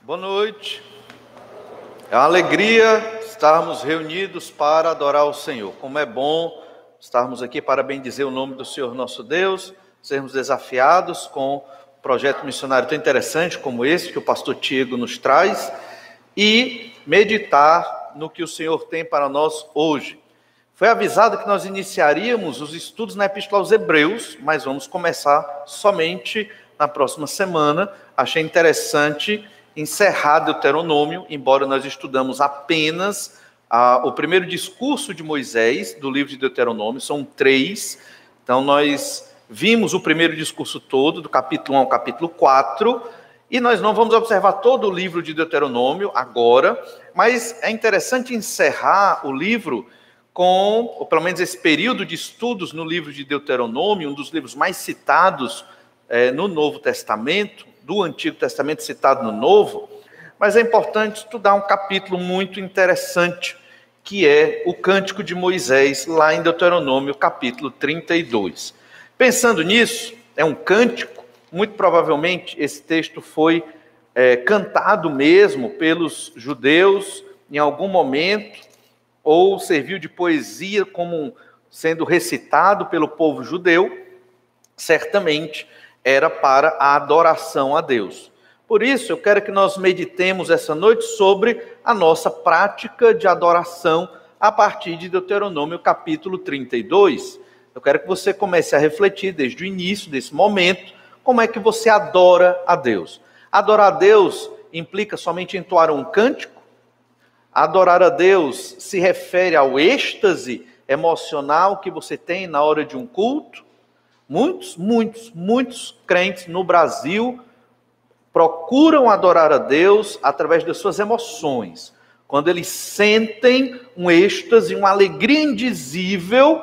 Boa noite. É uma alegria estarmos reunidos para adorar o Senhor. Como é bom estarmos aqui para bendizer o nome do Senhor nosso Deus, sermos desafiados com um projeto missionário tão interessante como esse que o pastor Tiago nos traz e meditar no que o Senhor tem para nós hoje. Foi avisado que nós iniciaríamos os estudos na Epístola aos Hebreus, mas vamos começar somente na próxima semana. Achei interessante encerrar Deuteronômio, embora nós estudamos apenas o primeiro discurso de Moisés, do livro de Deuteronômio, são 3. Então nós vimos o primeiro discurso todo, do capítulo 1 ao capítulo 4, e nós não vamos observar todo o livro de Deuteronômio agora, mas é interessante encerrar o livro com, ou pelo menos esse período de estudos no livro de Deuteronômio, um dos livros mais citados no Novo Testamento, do Antigo Testamento citado no Novo, mas é importante estudar um capítulo muito interessante, que é o Cântico de Moisés, lá em Deuteronômio, capítulo 32. Pensando nisso, é um cântico, muito provavelmente esse texto foi cantado mesmo pelos judeus em algum momento, ou serviu de poesia como sendo recitado pelo povo judeu, certamente era para a adoração a Deus. Por isso, eu quero que nós meditemos essa noite sobre a nossa prática de adoração a partir de Deuteronômio capítulo 32. Eu quero que você comece a refletir desde o início desse momento, como é que você adora a Deus. Adorar a Deus implica somente entoar um cântico? Adorar a Deus se refere ao êxtase emocional que você tem na hora de um culto? Muitos crentes no Brasil procuram adorar a Deus através das suas emoções. Quando eles sentem um êxtase, uma alegria indizível,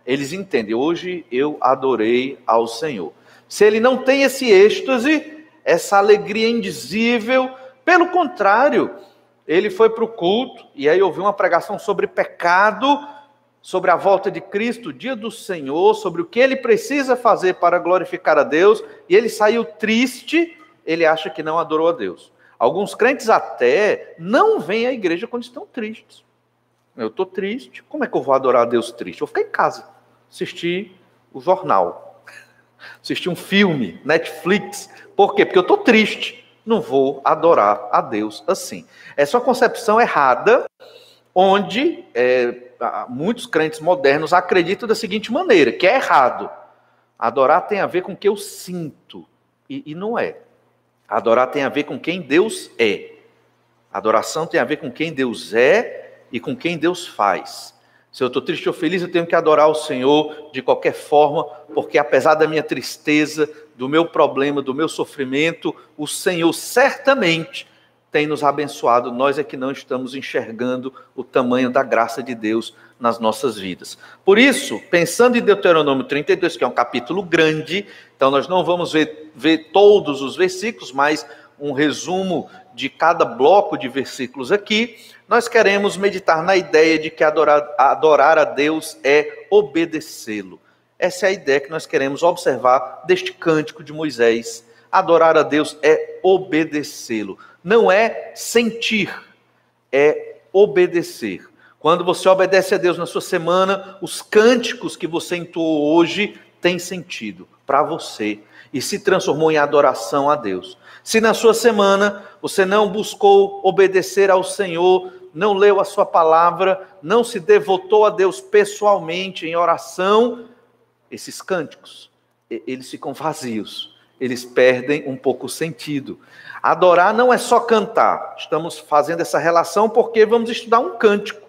eles entendem, hoje eu adorei ao Senhor. Se ele não tem esse êxtase, essa alegria indizível, pelo contrário, ele foi para o culto, e aí ouviu uma pregação sobre pecado, sobre a volta de Cristo, o dia do Senhor, sobre o que ele precisa fazer para glorificar a Deus, e ele saiu triste, ele acha que não adorou a Deus. Alguns crentes até não vêm à igreja quando estão tristes. Eu estou triste, como é que eu vou adorar a Deus triste? Eu vou ficar em casa, assistir o jornal, assistir um filme, Netflix. Por quê? Porque eu estou triste, não vou adorar a Deus assim. Essa é uma concepção errada, onde muitos crentes modernos acreditam da seguinte maneira, que é errado. Adorar tem a ver com o que eu sinto, e não é. Adorar tem a ver com quem Deus é. Adoração tem a ver com quem Deus é e com quem Deus faz. Se eu estou triste ou feliz, eu tenho que adorar o Senhor de qualquer forma, porque apesar da minha tristeza, do meu problema, do meu sofrimento, o Senhor certamente tem nos abençoado, nós é que não estamos enxergando o tamanho da graça de Deus nas nossas vidas. Por isso, pensando em Deuteronômio 32, que é um capítulo grande, então nós não vamos ver todos os versículos, mas um resumo de cada bloco de versículos aqui, nós queremos meditar na ideia de que adorar a Deus é obedecê-lo. Essa é a ideia que nós queremos observar deste cântico de Moisés. Adorar a Deus é obedecê-lo. Não é sentir, é obedecer. Quando você obedece a Deus na sua semana, os cânticos que você entoou hoje têm sentido para você e se transformou em adoração a Deus. Se na sua semana você não buscou obedecer ao Senhor, não leu a sua palavra, não se devotou a Deus pessoalmente em oração, esses cânticos, eles ficam vazios. Eles perdem um pouco o sentido. Adorar não é só cantar. Estamos fazendo essa relação porque vamos estudar um cântico.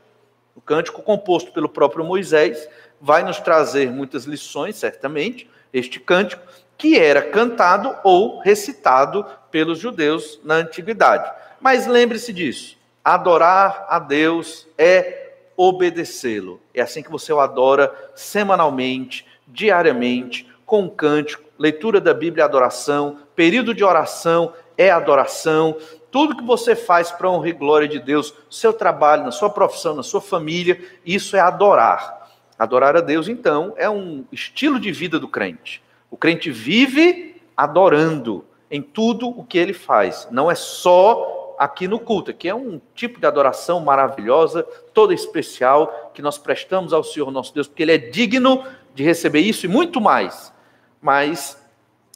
O cântico composto pelo próprio Moisés vai nos trazer muitas lições, certamente, este cântico, que era cantado ou recitado pelos judeus na antiguidade. Mas lembre-se disso, adorar a Deus é obedecê-lo. É assim que você o adora semanalmente, diariamente, com um cântico, leitura da Bíblia é adoração, período de oração é adoração, tudo que você faz para a honra e glória de Deus, seu trabalho, na sua profissão, na sua família, isso é adorar. Adorar a Deus, então, é um estilo de vida do crente. O crente vive adorando, em tudo o que ele faz. Não é só aqui no culto, que é um tipo de adoração maravilhosa, toda especial, que nós prestamos ao Senhor nosso Deus, porque ele é digno de receber isso e muito mais. Mas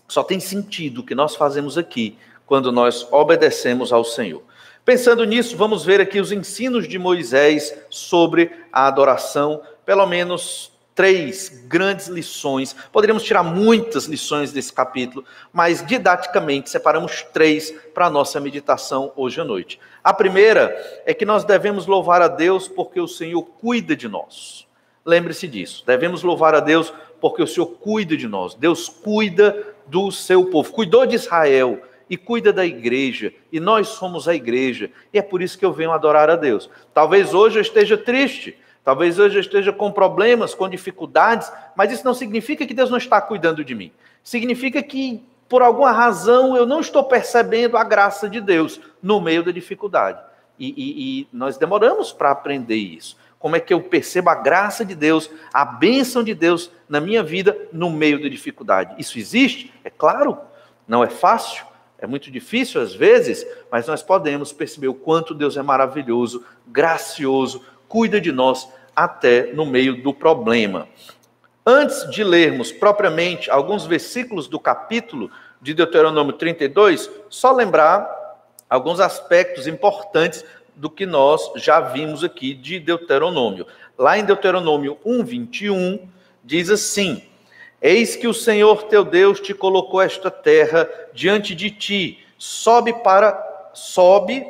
só tem sentido o que nós fazemos aqui, quando nós obedecemos ao Senhor. Pensando nisso, vamos ver aqui os ensinos de Moisés sobre a adoração, pelo menos 3 grandes lições. Poderíamos tirar muitas lições desse capítulo, mas didaticamente separamos 3 para a nossa meditação hoje à noite. A primeira é que nós devemos louvar a Deus porque o Senhor cuida de nós. Lembre-se disso, devemos louvar a Deus porque o Senhor cuida de nós. Deus cuida do seu povo, cuidou de Israel e cuida da igreja, e nós somos a igreja, e é por isso que eu venho adorar a Deus. Talvez hoje eu esteja triste, talvez hoje eu esteja com problemas, com dificuldades, mas isso não significa que Deus não está cuidando de mim. Significa que, por alguma razão, eu não estou percebendo a graça de Deus no meio da dificuldade. E nós demoramos para aprender isso. Como é que eu percebo a graça de Deus, a bênção de Deus na minha vida no meio da dificuldade? Isso existe? É claro, não é fácil. É muito difícil às vezes, mas nós podemos perceber o quanto Deus é maravilhoso, gracioso, cuida de nós até no meio do problema. Antes de lermos propriamente alguns versículos do capítulo de Deuteronômio 32, só lembrar alguns aspectos importantes do que nós já vimos aqui de Deuteronômio. Lá em Deuteronômio 1:21, diz assim: eis que o Senhor teu Deus te colocou esta terra diante de ti. Sobe,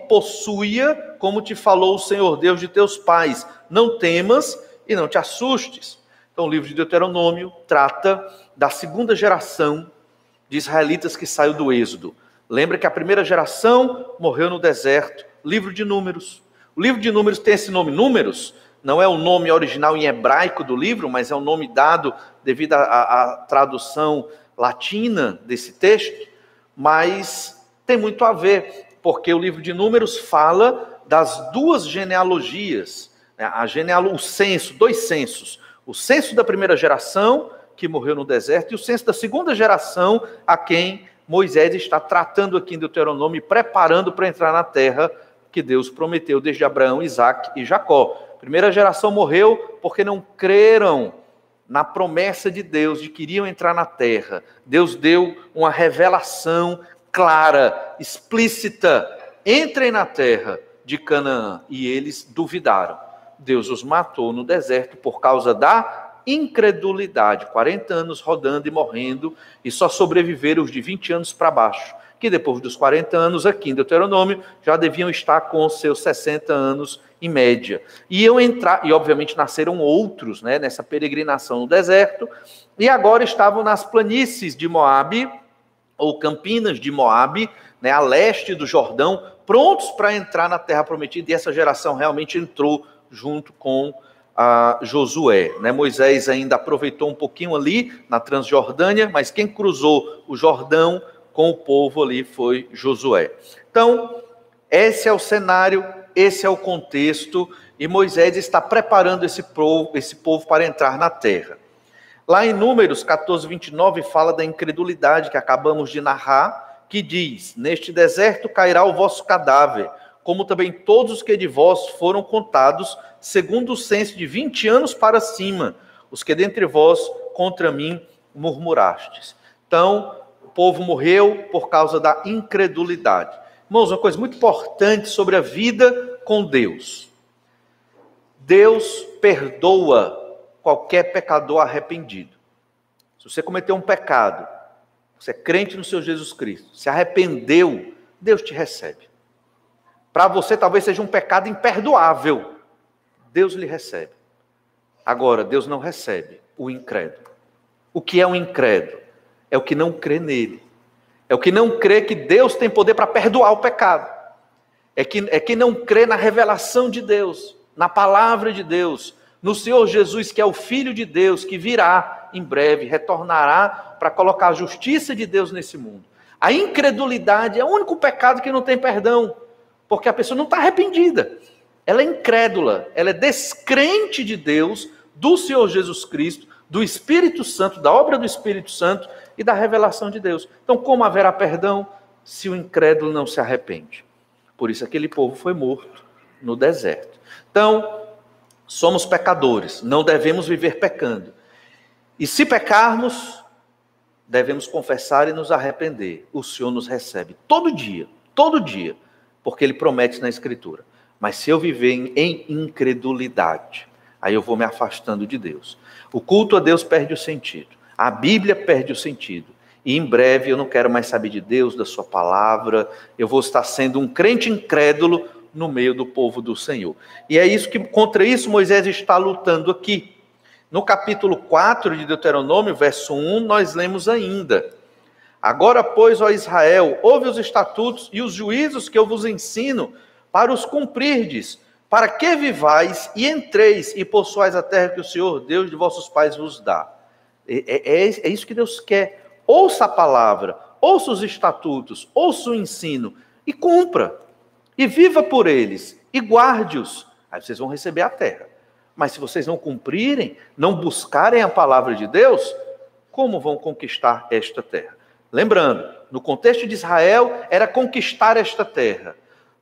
possua, como te falou o Senhor Deus de teus pais. Não temas e não te assustes. Então o livro de Deuteronômio trata da segunda geração de israelitas que saiu do Êxodo. Lembra que a primeira geração morreu no deserto. Livro de Números. O livro de Números tem esse nome, Números. Não é o nome original em hebraico do livro, mas é o nome dado devido à tradução latina desse texto, mas tem muito a ver, porque o livro de Números fala das 2 genealogias, né? O censo, 2 censos, o censo da primeira geração, que morreu no deserto, e o censo da segunda geração, a quem Moisés está tratando aqui em Deuteronômio, preparando para entrar na terra que Deus prometeu desde Abraão, Isaque e Jacó. A primeira geração morreu porque não creram na promessa de Deus de que iriam entrar na terra. Deus deu uma revelação clara, explícita: entrem na terra de Canaã. E eles duvidaram. Deus os matou no deserto por causa da incredulidade. 40 anos rodando e morrendo, e só sobreviveram os de 20 anos para baixo, que depois dos 40 anos aqui em Deuteronômio já deviam estar com os seus 60 anos em média. Iam entrar, e obviamente nasceram outros, né, nessa peregrinação no deserto, e agora estavam nas planícies de Moabe, ou Campinas de Moabe, né, a leste do Jordão, prontos para entrar na terra prometida, e essa geração realmente entrou junto com Josué. Né? Moisés ainda aproveitou um pouquinho ali na Transjordânia, mas quem cruzou o Jordão com o povo ali foi Josué. Então, esse é o cenário, esse é o contexto, e Moisés está preparando esse povo para entrar na terra. Lá em Números 14:29 fala da incredulidade que acabamos de narrar, que diz: neste deserto cairá o vosso cadáver, como também todos os que de vós foram contados, segundo o censo de 20 anos para cima, os que dentre vós contra mim murmurastes. Então, o povo morreu por causa da incredulidade. Irmãos, uma coisa muito importante sobre a vida com Deus: Deus perdoa qualquer pecador arrependido. Se você cometeu um pecado, você é crente no Senhor Jesus Cristo, se arrependeu, Deus te recebe. Para você talvez seja um pecado imperdoável, Deus lhe recebe. Agora, Deus não recebe o incrédulo. O que é um incrédulo? É o que não crê nele. É o que não crê que Deus tem poder para perdoar o pecado. É quem não crê na revelação de Deus, na palavra de Deus, no Senhor Jesus, que é o Filho de Deus, que virá em breve, retornará para colocar a justiça de Deus nesse mundo. A incredulidade é o único pecado que não tem perdão, porque a pessoa não está arrependida. Ela é incrédula, ela é descrente de Deus, do Senhor Jesus Cristo, do Espírito Santo, da obra do Espírito Santo e da revelação de Deus. Então, como haverá perdão se o incrédulo não se arrepende. Por isso aquele povo foi morto no deserto. Então, somos pecadores, não devemos viver pecando. E se pecarmos, devemos confessar e nos arrepender. O Senhor nos recebe todo dia, porque Ele promete na Escritura. Mas se eu viver em incredulidade, aí eu vou me afastando de Deus. O culto a Deus perde o sentido. A Bíblia perde o sentido. E em breve eu não quero mais saber de Deus, da sua palavra. Eu vou estar sendo um crente incrédulo no meio do povo do Senhor. E é isso que, contra isso, Moisés está lutando aqui. No capítulo 4 de Deuteronômio, verso 1, nós lemos ainda: agora, pois, ó Israel, ouve os estatutos e os juízos que eu vos ensino, para os cumprirdes, para que vivais e entreis e possuais a terra que o Senhor, Deus de vossos pais, vos dá. É isso que Deus quer. Ouça a palavra, ouça os estatutos, ouça o ensino e cumpra. E viva por eles e guarde-os. Aí vocês vão receber a terra. Mas se vocês não cumprirem, não buscarem a palavra de Deus, como vão conquistar esta terra? Lembrando, no contexto de Israel, era conquistar esta terra.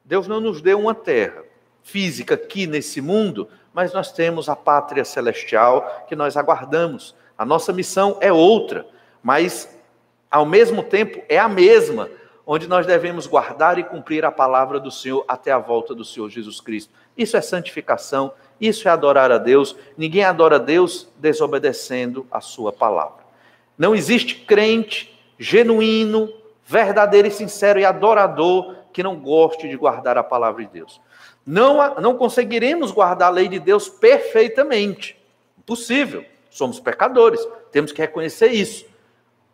Deus não nos deu uma terra física aqui nesse mundo, mas nós temos a pátria celestial que nós aguardamos. A nossa missão é outra, mas ao mesmo tempo é a mesma, onde nós devemos guardar e cumprir a palavra do Senhor até a volta do Senhor Jesus Cristo. Isso é santificação, isso é adorar a Deus. Ninguém adora a Deus desobedecendo a sua palavra. Não existe crente genuíno, verdadeiro e sincero e adorador que não goste de guardar a palavra de Deus. Não conseguiremos guardar a lei de Deus perfeitamente. Impossível. Somos pecadores, temos que reconhecer isso.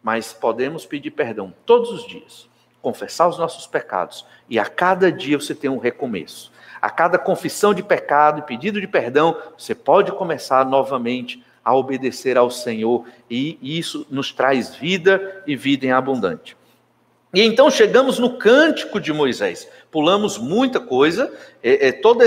Mas podemos pedir perdão todos os dias, confessar os nossos pecados, e a cada dia você tem um recomeço. A cada confissão de pecado e pedido de perdão, você pode começar novamente a obedecer ao Senhor, e isso nos traz vida e vida em abundante. E então chegamos no Cântico de Moisés. Pulamos muita coisa, todos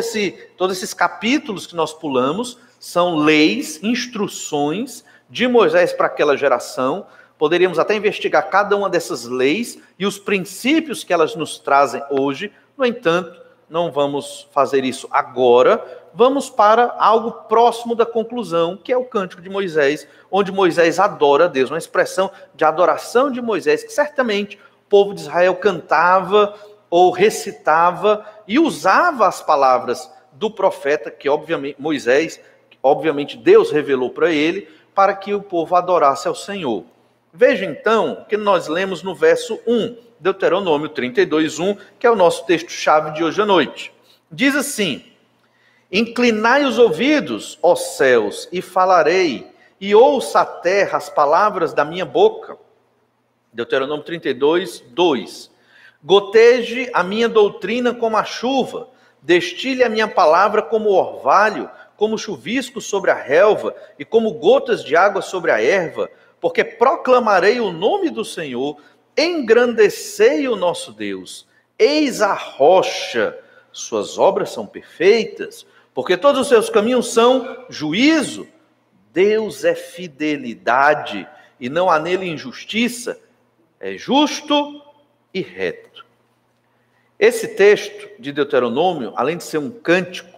esses capítulos que nós pulamos são leis, instruções de Moisés para aquela geração. Poderíamos até investigar cada uma dessas leis e os princípios que elas nos trazem hoje. No entanto, não vamos fazer isso agora. Vamos para algo próximo da conclusão, que é o Cântico de Moisés, onde Moisés adora a Deus. Uma expressão de adoração de Moisés, que certamente o povo de Israel cantava ou recitava e usava as palavras do profeta, que obviamente Moisés, obviamente Deus revelou para ele, para que o povo adorasse ao Senhor. Veja então que nós lemos no verso 1, Deuteronômio 32, 1, que é o nosso texto-chave de hoje à noite. Diz assim: inclinai os ouvidos, ó céus, e falarei, e ouça a terra as palavras da minha boca. Deuteronômio 32, 2. Goteje a minha doutrina como a chuva, destile a minha palavra como o orvalho, como chuvisco sobre a relva, e como gotas de água sobre a erva, porque proclamarei o nome do Senhor, engrandecei o nosso Deus. Eis a rocha, suas obras são perfeitas, porque todos os seus caminhos são juízo. Deus é fidelidade, e não há nele injustiça, é justo e reto. Esse texto de Deuteronômio, além de ser um cântico,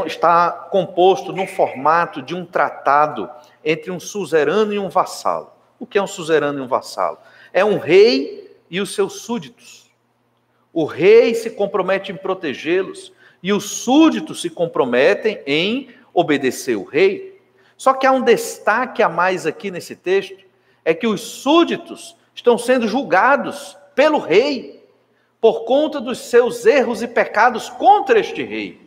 está composto no formato de um tratado entre um suzerano e um vassalo. O que é um suzerano e um vassalo? É um rei e os seus súditos. O rei se compromete em protegê-los e os súditos se comprometem em obedecer o rei. Só que há um destaque a mais aqui nesse texto, é que os súditos estão sendo julgados pelo rei por conta dos seus erros e pecados contra este rei.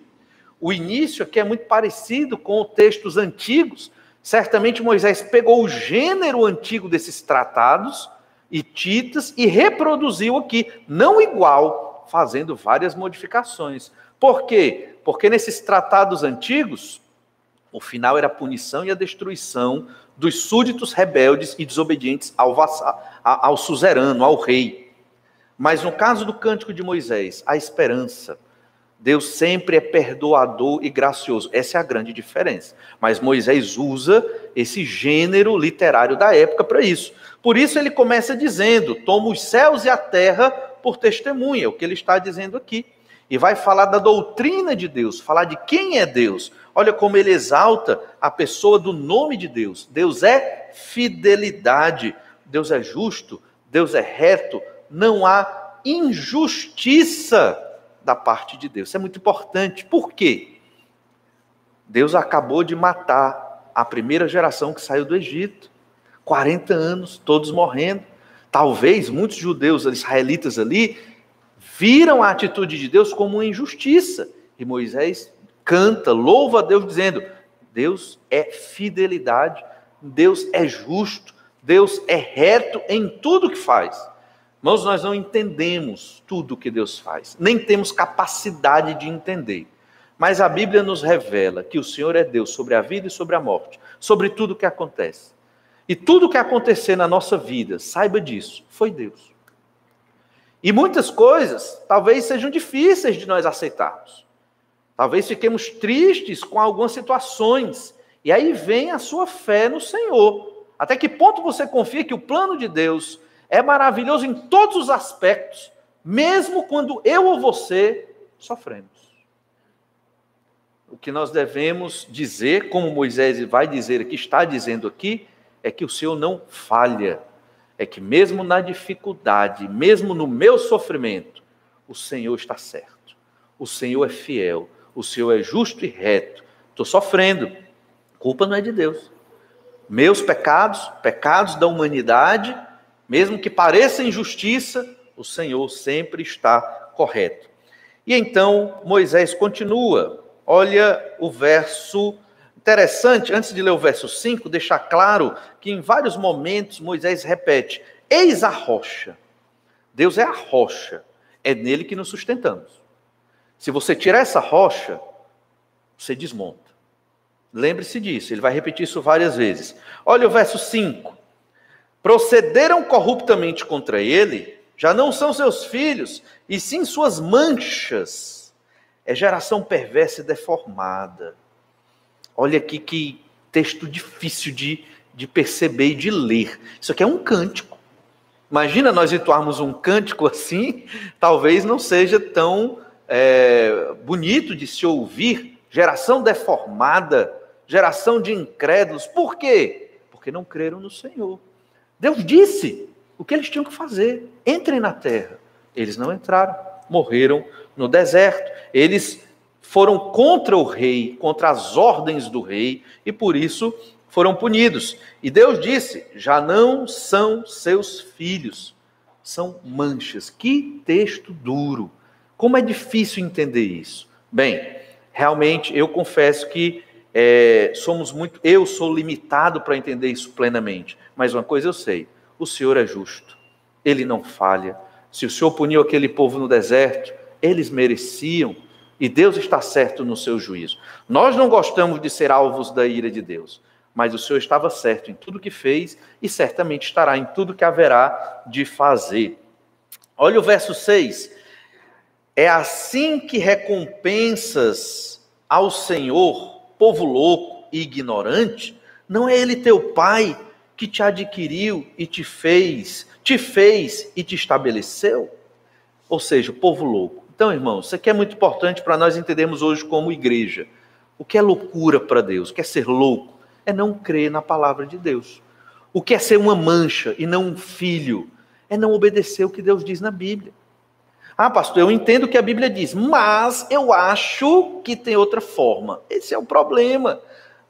O início aqui é muito parecido com os textos antigos. Certamente Moisés pegou o gênero antigo desses tratados hititas e reproduziu aqui, não igual, fazendo várias modificações. Por quê? Porque nesses tratados antigos, o final era a punição e a destruição dos súditos rebeldes e desobedientes ao suzerano, ao rei. Mas no caso do Cântico de Moisés, a esperança. Deus sempre é perdoador e gracioso. Essa é a grande diferença. Mas Moisés usa esse gênero literário da época para isso. Por isso ele começa dizendo: toma os céus e a terra por testemunha, é o que ele está dizendo aqui. E vai falar da doutrina de Deus, falar de quem é Deus. Olha como ele exalta a pessoa do nome de Deus. Deus é fidelidade, Deus é justo, Deus é reto, não há injustiça da parte de Deus. Isso é muito importante. Por quê? Deus acabou de matar a primeira geração que saiu do Egito. 40 anos, todos morrendo. Talvez muitos judeus, israelitas ali, viram a atitude de Deus como uma injustiça. E Moisés canta, louva a Deus, dizendo: Deus é fidelidade, Deus é justo, Deus é reto em tudo que faz. Irmãos, nós não entendemos tudo o que Deus faz, nem temos capacidade de entender. Mas a Bíblia nos revela que o Senhor é Deus sobre a vida e sobre a morte, sobre tudo o que acontece. E tudo o que acontecer na nossa vida, saiba disso, foi Deus. E muitas coisas talvez sejam difíceis de nós aceitarmos. Talvez fiquemos tristes com algumas situações. E aí vem a sua fé no Senhor. Até que ponto você confia que o plano de Deus é maravilhoso em todos os aspectos, mesmo quando eu ou você sofremos. O que nós devemos dizer, como Moisés vai dizer aqui, está dizendo aqui, é que o Senhor não falha. É que mesmo na dificuldade, mesmo no meu sofrimento, o Senhor está certo. O Senhor é fiel. O Senhor é justo e reto. Estou sofrendo. A culpa não é de Deus. Meus pecados, pecados da humanidade, mesmo que pareça injustiça, o Senhor sempre está correto. E então Moisés continua. Olha o verso interessante, antes de ler o verso 5, deixar claro que em vários momentos Moisés repete: eis a rocha. Deus é a rocha, é nele que nos sustentamos. Se você tirar essa rocha, você desmonta. Lembre-se disso, ele vai repetir isso várias vezes. Olha o verso 5. Procederam corruptamente contra ele, já não são seus filhos, e sim suas manchas. É geração perversa e deformada. Olha aqui que texto difícil de perceber e de ler. Isso aqui é um cântico. Imagina nós entoarmos um cântico assim, talvez não seja tão bonito de se ouvir. Geração deformada, geração de incrédulos. Por quê? Porque não creram no Senhor. Deus disse o que eles tinham que fazer. Entrem na terra. Eles não entraram, morreram no deserto. Eles foram contra o rei, contra as ordens do rei, e por isso foram punidos. E Deus disse: já não são seus filhos, são manchas. Que texto duro! Como é difícil entender isso. Bem, realmente eu confesso que eu sou limitado para entender isso plenamente. Mas uma coisa eu sei: o Senhor é justo, Ele não falha. Se o Senhor puniu aquele povo no deserto, eles mereciam, e Deus está certo no seu juízo. Nós não gostamos de ser alvos da ira de Deus, mas o Senhor estava certo em tudo que fez e certamente estará em tudo que haverá de fazer. Olha o verso 6. É assim que recompensas ao Senhor, povo louco e ignorante? Não é Ele teu Pai que te adquiriu e te fez e te estabeleceu? Ou seja, o povo louco. Então, irmãos, isso aqui é muito importante para nós entendermos hoje como igreja. O que é loucura para Deus? O que é ser louco? É não crer na palavra de Deus. O que é ser uma mancha e não um filho? É não obedecer o que Deus diz na Bíblia. Ah, pastor, eu entendo o que a Bíblia diz, mas eu acho que tem outra forma. Esse é o problema.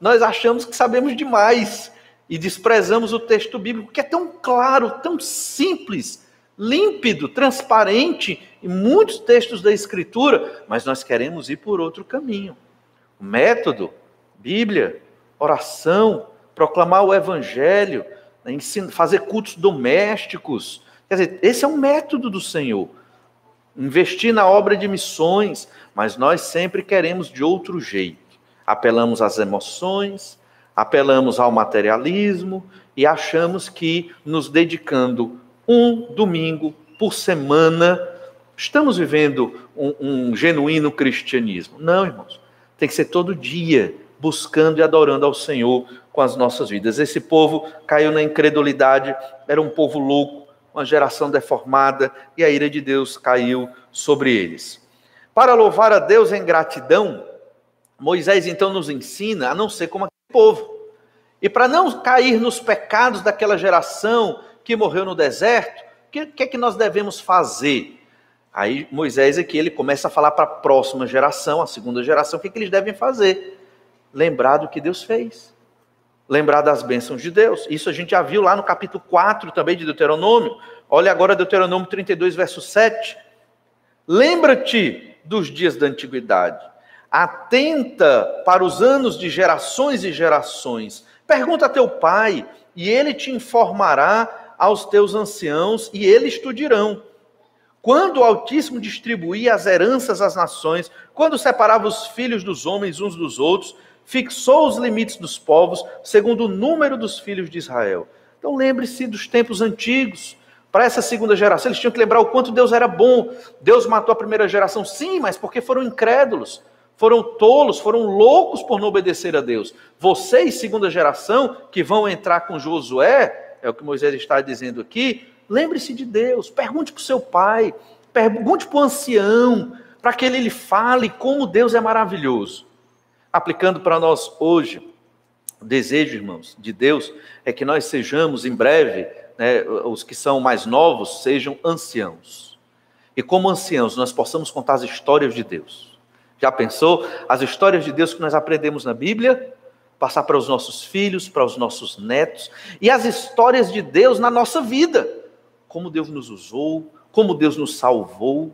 Nós achamos que sabemos demais e desprezamos o texto bíblico, que é tão claro, tão simples, límpido, transparente em muitos textos da Escritura, mas nós queremos ir por outro caminho. O método, Bíblia, oração, proclamar o Evangelho, fazer cultos domésticos. Quer dizer, esse é um método do Senhor. Investir na obra de missões, mas nós sempre queremos de outro jeito. Apelamos às emoções, apelamos ao materialismo e achamos que nos dedicando um domingo por semana, estamos vivendo um genuíno cristianismo. Não, irmãos. Tem que ser todo dia, buscando e adorando ao Senhor com as nossas vidas. Esse povo caiu na incredulidade, era um povo louco, uma geração deformada, e a ira de Deus caiu sobre eles. Para louvar a Deus em gratidão, Moisés então nos ensina a não ser como aquele povo. E para não cair nos pecados daquela geração que morreu no deserto, o que é que nós devemos fazer? Aí Moisés aqui, ele começa a falar para a próxima geração, a segunda geração, o que eles devem fazer? Lembrar do que Deus fez. Lembrar das bênçãos de Deus. Isso a gente já viu lá no capítulo 4 também de Deuteronômio. Olha agora Deuteronômio 32, verso 7. Lembra-te dos dias da antiguidade. Atenta para os anos de gerações e gerações. Pergunta a teu pai, e ele te informará aos teus anciãos, e eles te dirão. Quando o Altíssimo distribuía as heranças às nações, quando separava os filhos dos homens uns dos outros, fixou os limites dos povos, segundo o número dos filhos de Israel. Então lembre-se dos tempos antigos. Para essa segunda geração, eles tinham que lembrar o quanto Deus era bom. Deus matou a primeira geração, sim, mas porque foram incrédulos, foram tolos, foram loucos por não obedecer a Deus. Vocês, segunda geração, que vão entrar com Josué, é o que Moisés está dizendo aqui, lembre-se de Deus, pergunte para o seu pai, pergunte para o ancião, para que ele lhe fale como Deus é maravilhoso. Aplicando para nós hoje, o desejo, irmãos, de Deus é que nós sejamos em breve, né, os que são mais novos, sejam anciãos. E como anciãos, nós possamos contar as histórias de Deus. Já pensou? As histórias de Deus que nós aprendemos na Bíblia, passar para os nossos filhos, para os nossos netos, e as histórias de Deus na nossa vida. Como Deus nos usou, como Deus nos salvou.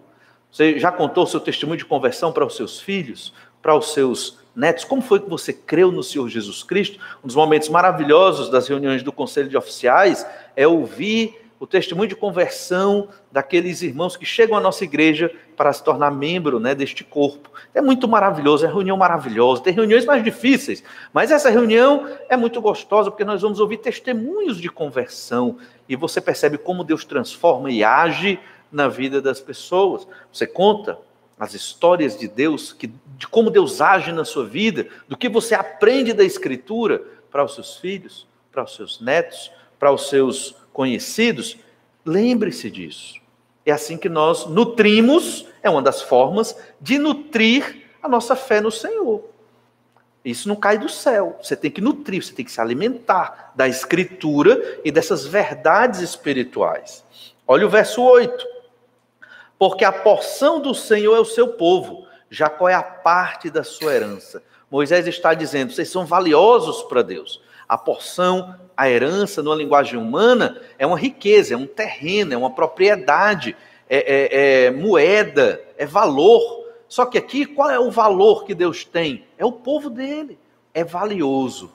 Você já contou o seu testemunho de conversão para os seus filhos, para os seus netos? Como foi que você creu no Senhor Jesus Cristo? Um dos momentos maravilhosos das reuniões do Conselho de Oficiais é ouvir o testemunho de conversão daqueles irmãos que chegam à nossa igreja para se tornar membro, né, deste corpo. É muito maravilhoso, é uma reunião maravilhosa. Tem reuniões mais difíceis, mas essa reunião é muito gostosa porque nós vamos ouvir testemunhos de conversão e você percebe como Deus transforma e age na vida das pessoas. Você conta as histórias de Deus, de como Deus age na sua vida, do que você aprende da Escritura para os seus filhos, para os seus netos, para os seus conhecidos. Lembre-se disso. É assim que nós nutrimos, é uma das formas de nutrir a nossa fé no Senhor. Isso não cai do céu. Você tem que nutrir, você tem que se alimentar da Escritura e dessas verdades espirituais. Olha o verso 8. Porque a porção do Senhor é o seu povo, Jacó é a parte da sua herança. Moisés está dizendo, vocês são valiosos para Deus. A porção, a herança, numa linguagem humana, é uma riqueza, é um terreno, é uma propriedade, é moeda, é valor. Só que aqui, qual é o valor que Deus tem? É o povo dele, é valioso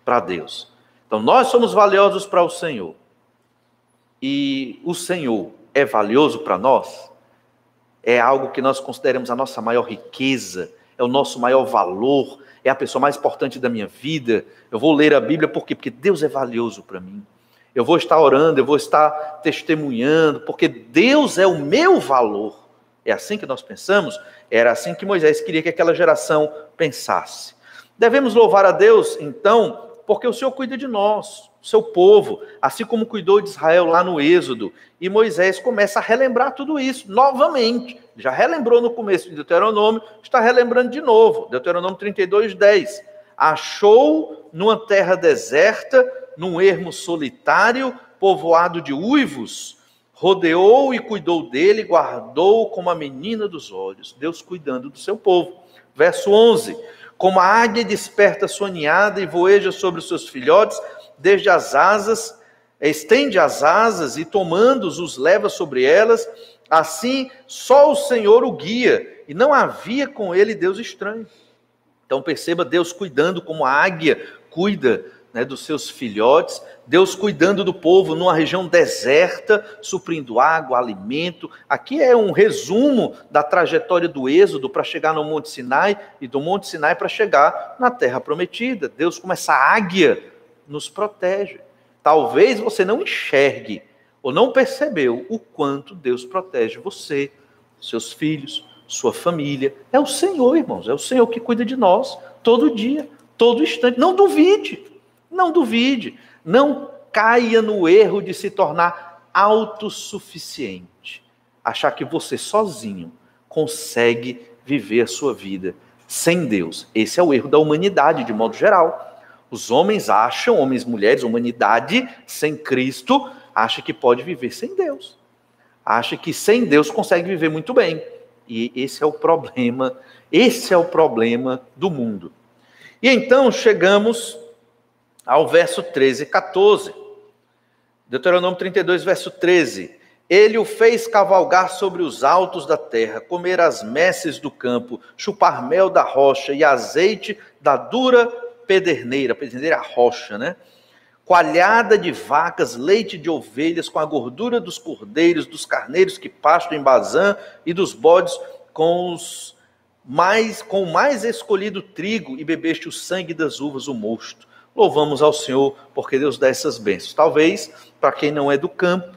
para Deus. Então, nós somos valiosos para o Senhor. E o Senhor é valioso para nós? É algo que nós consideramos a nossa maior riqueza, é o nosso maior valor, é a pessoa mais importante da minha vida. Eu vou ler a Bíblia por quê? Porque Deus é valioso para mim. Eu vou estar orando, eu vou estar testemunhando, porque Deus é o meu valor. É assim que nós pensamos? Era assim que Moisés queria que aquela geração pensasse. Devemos louvar a Deus, então, porque o Senhor cuida de nós, seu povo, assim como cuidou de Israel lá no Êxodo. E Moisés começa a relembrar tudo isso novamente. Já relembrou no começo de Deuteronômio, está relembrando de novo. Deuteronômio 32, 10. Achou numa terra deserta, num ermo solitário, povoado de uivos, rodeou e cuidou dele, guardou como a menina dos olhos. Deus cuidando do seu povo. Verso 11. Como a águia desperta sua ninhada e voeja sobre os seus filhotes, desde as asas, estende as asas e tomando-os, os leva sobre elas, assim só o Senhor o guia, e não havia com ele Deus estranho. Então perceba Deus cuidando como a águia cuida, né, dos seus filhotes, Deus cuidando do povo numa região deserta, suprindo água, alimento. Aqui é um resumo da trajetória do Êxodo para chegar no Monte Sinai, e do Monte Sinai para chegar na Terra Prometida. Deus, como essa águia, nos protege. Talvez você não enxergue ou não percebeu o quanto Deus protege você, seus filhos, sua família. É o Senhor, irmãos, é o Senhor que cuida de nós todo dia, todo instante. Não duvide, não caia no erro de se tornar autossuficiente. Achar que você sozinho consegue viver a sua vida sem Deus. Esse é o erro da humanidade, de modo geral. Os homens acham, homens e mulheres, humanidade sem Cristo, acha que pode viver sem Deus. Acha que sem Deus consegue viver muito bem. E esse é o problema do mundo. E então chegamos ao verso 13 e 14. Deuteronômio 32, verso 13. Ele o fez cavalgar sobre os altos da terra, comer as messes do campo, chupar mel da rocha e azeite da dura pederneira é a rocha, né? Coalhada de vacas, leite de ovelhas, com a gordura dos cordeiros, dos carneiros que pastam em Bazã e dos bodes com o mais escolhido trigo, e bebeste o sangue das uvas, o mosto. Louvamos ao Senhor, porque Deus dá essas bênçãos. Talvez, para quem não é do campo,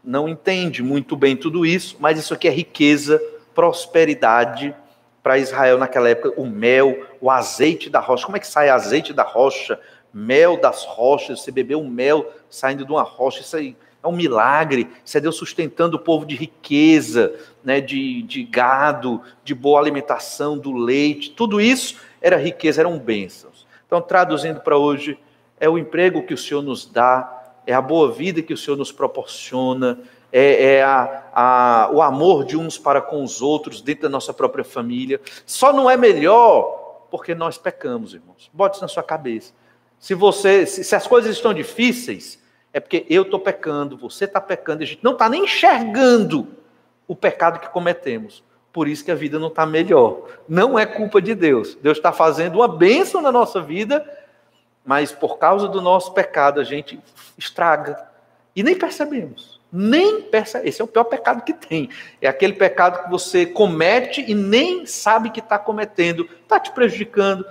não entende muito bem tudo isso, mas isso aqui é riqueza, prosperidade para Israel naquela época. O mel, o azeite da rocha. Como é que sai azeite da rocha? Mel das rochas. Você bebeu um mel saindo de uma rocha, isso aí é um milagre. Isso é Deus sustentando o povo de riqueza, né, de gado, de boa alimentação, do leite. Tudo isso era riqueza, eram bênçãos. Então, traduzindo para hoje, é o emprego que o Senhor nos dá, é a boa vida que o Senhor nos proporciona, o amor de uns para com os outros dentro da nossa própria família. Só não é melhor porque nós pecamos, irmãos. Bote isso na sua cabeça. Se as coisas estão difíceis, é porque eu estou pecando, você está pecando, a gente não está nem enxergando o pecado que cometemos. Por isso que a vida não está melhor. Não é culpa de Deus. Deus está fazendo uma bênção na nossa vida, mas por causa do nosso pecado a gente estraga. E nem percebemos. Esse é o pior pecado que tem. É aquele pecado que você comete e nem sabe que está cometendo. Está te prejudicando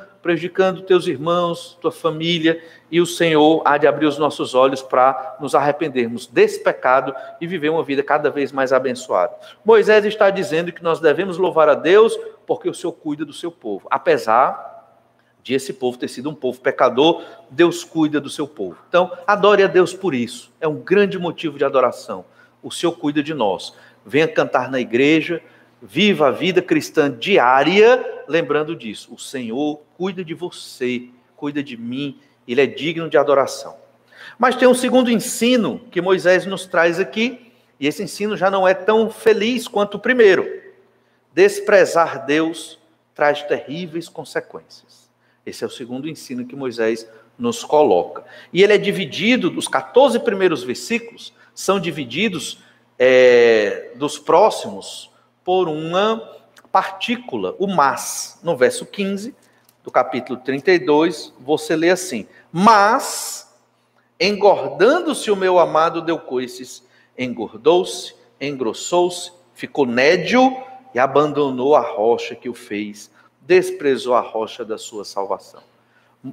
teus irmãos, tua família, e o Senhor há de abrir os nossos olhos para nos arrependermos desse pecado e viver uma vida cada vez mais abençoada. Moisés está dizendo que nós devemos louvar a Deus porque o Senhor cuida do seu povo. Apesar de esse povo ter sido um povo pecador, Deus cuida do seu povo. Então, adore a Deus por isso. É um grande motivo de adoração. O Senhor cuida de nós. Venha cantar na igreja, viva a vida cristã diária, lembrando disso. O Senhor cuida de você, cuida de mim, Ele é digno de adoração. Mas tem um segundo ensino que Moisés nos traz aqui, e esse ensino já não é tão feliz quanto o primeiro. Desprezar Deus traz terríveis consequências. Esse é o segundo ensino que Moisés nos coloca. E ele é dividido, os 14 primeiros versículos são divididos dos próximos por uma partícula, o mas. No verso 15 do capítulo 32, você lê assim: mas, engordando-se o meu amado deu coices, engordou-se, engrossou-se, ficou nédio e abandonou a rocha que o fez, desprezou a rocha da sua salvação.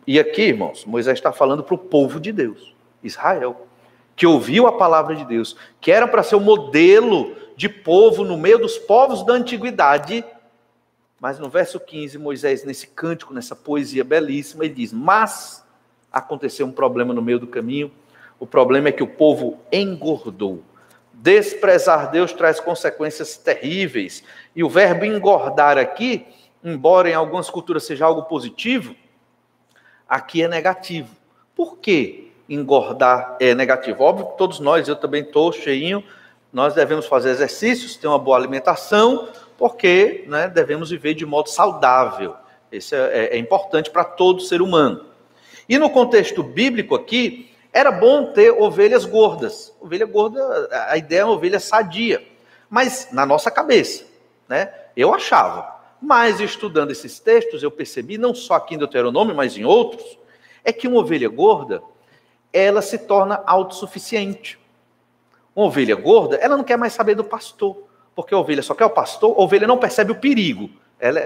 E aqui, irmãos, Moisés está falando para o povo de Deus, Israel, que ouviu a palavra de Deus, que era para ser o modelo de povo no meio dos povos da antiguidade. Mas no verso 15, Moisés, nesse cântico, nessa poesia belíssima, ele diz: mas aconteceu um problema no meio do caminho. O problema é que o povo engordou. Desprezar Deus traz consequências terríveis. E o verbo engordar aqui, embora em algumas culturas seja algo positivo, aqui é negativo. Por que engordar é negativo? Óbvio que todos nós, eu também estou cheinho, nós devemos fazer exercícios, ter uma boa alimentação, porque, né, devemos viver de modo saudável. Isso é importante para todo ser humano. E no contexto bíblico aqui, era bom ter ovelhas gordas. Ovelha gorda, a ideia é uma ovelha sadia. Mas na nossa cabeça, né, eu achava. Mas estudando esses textos, eu percebi, não só aqui em Deuteronômio, mas em outros, é que uma ovelha gorda, ela se torna autossuficiente. Uma ovelha gorda, ela não quer mais saber do pastor, porque a ovelha só quer o pastor, a ovelha não percebe o perigo. Ela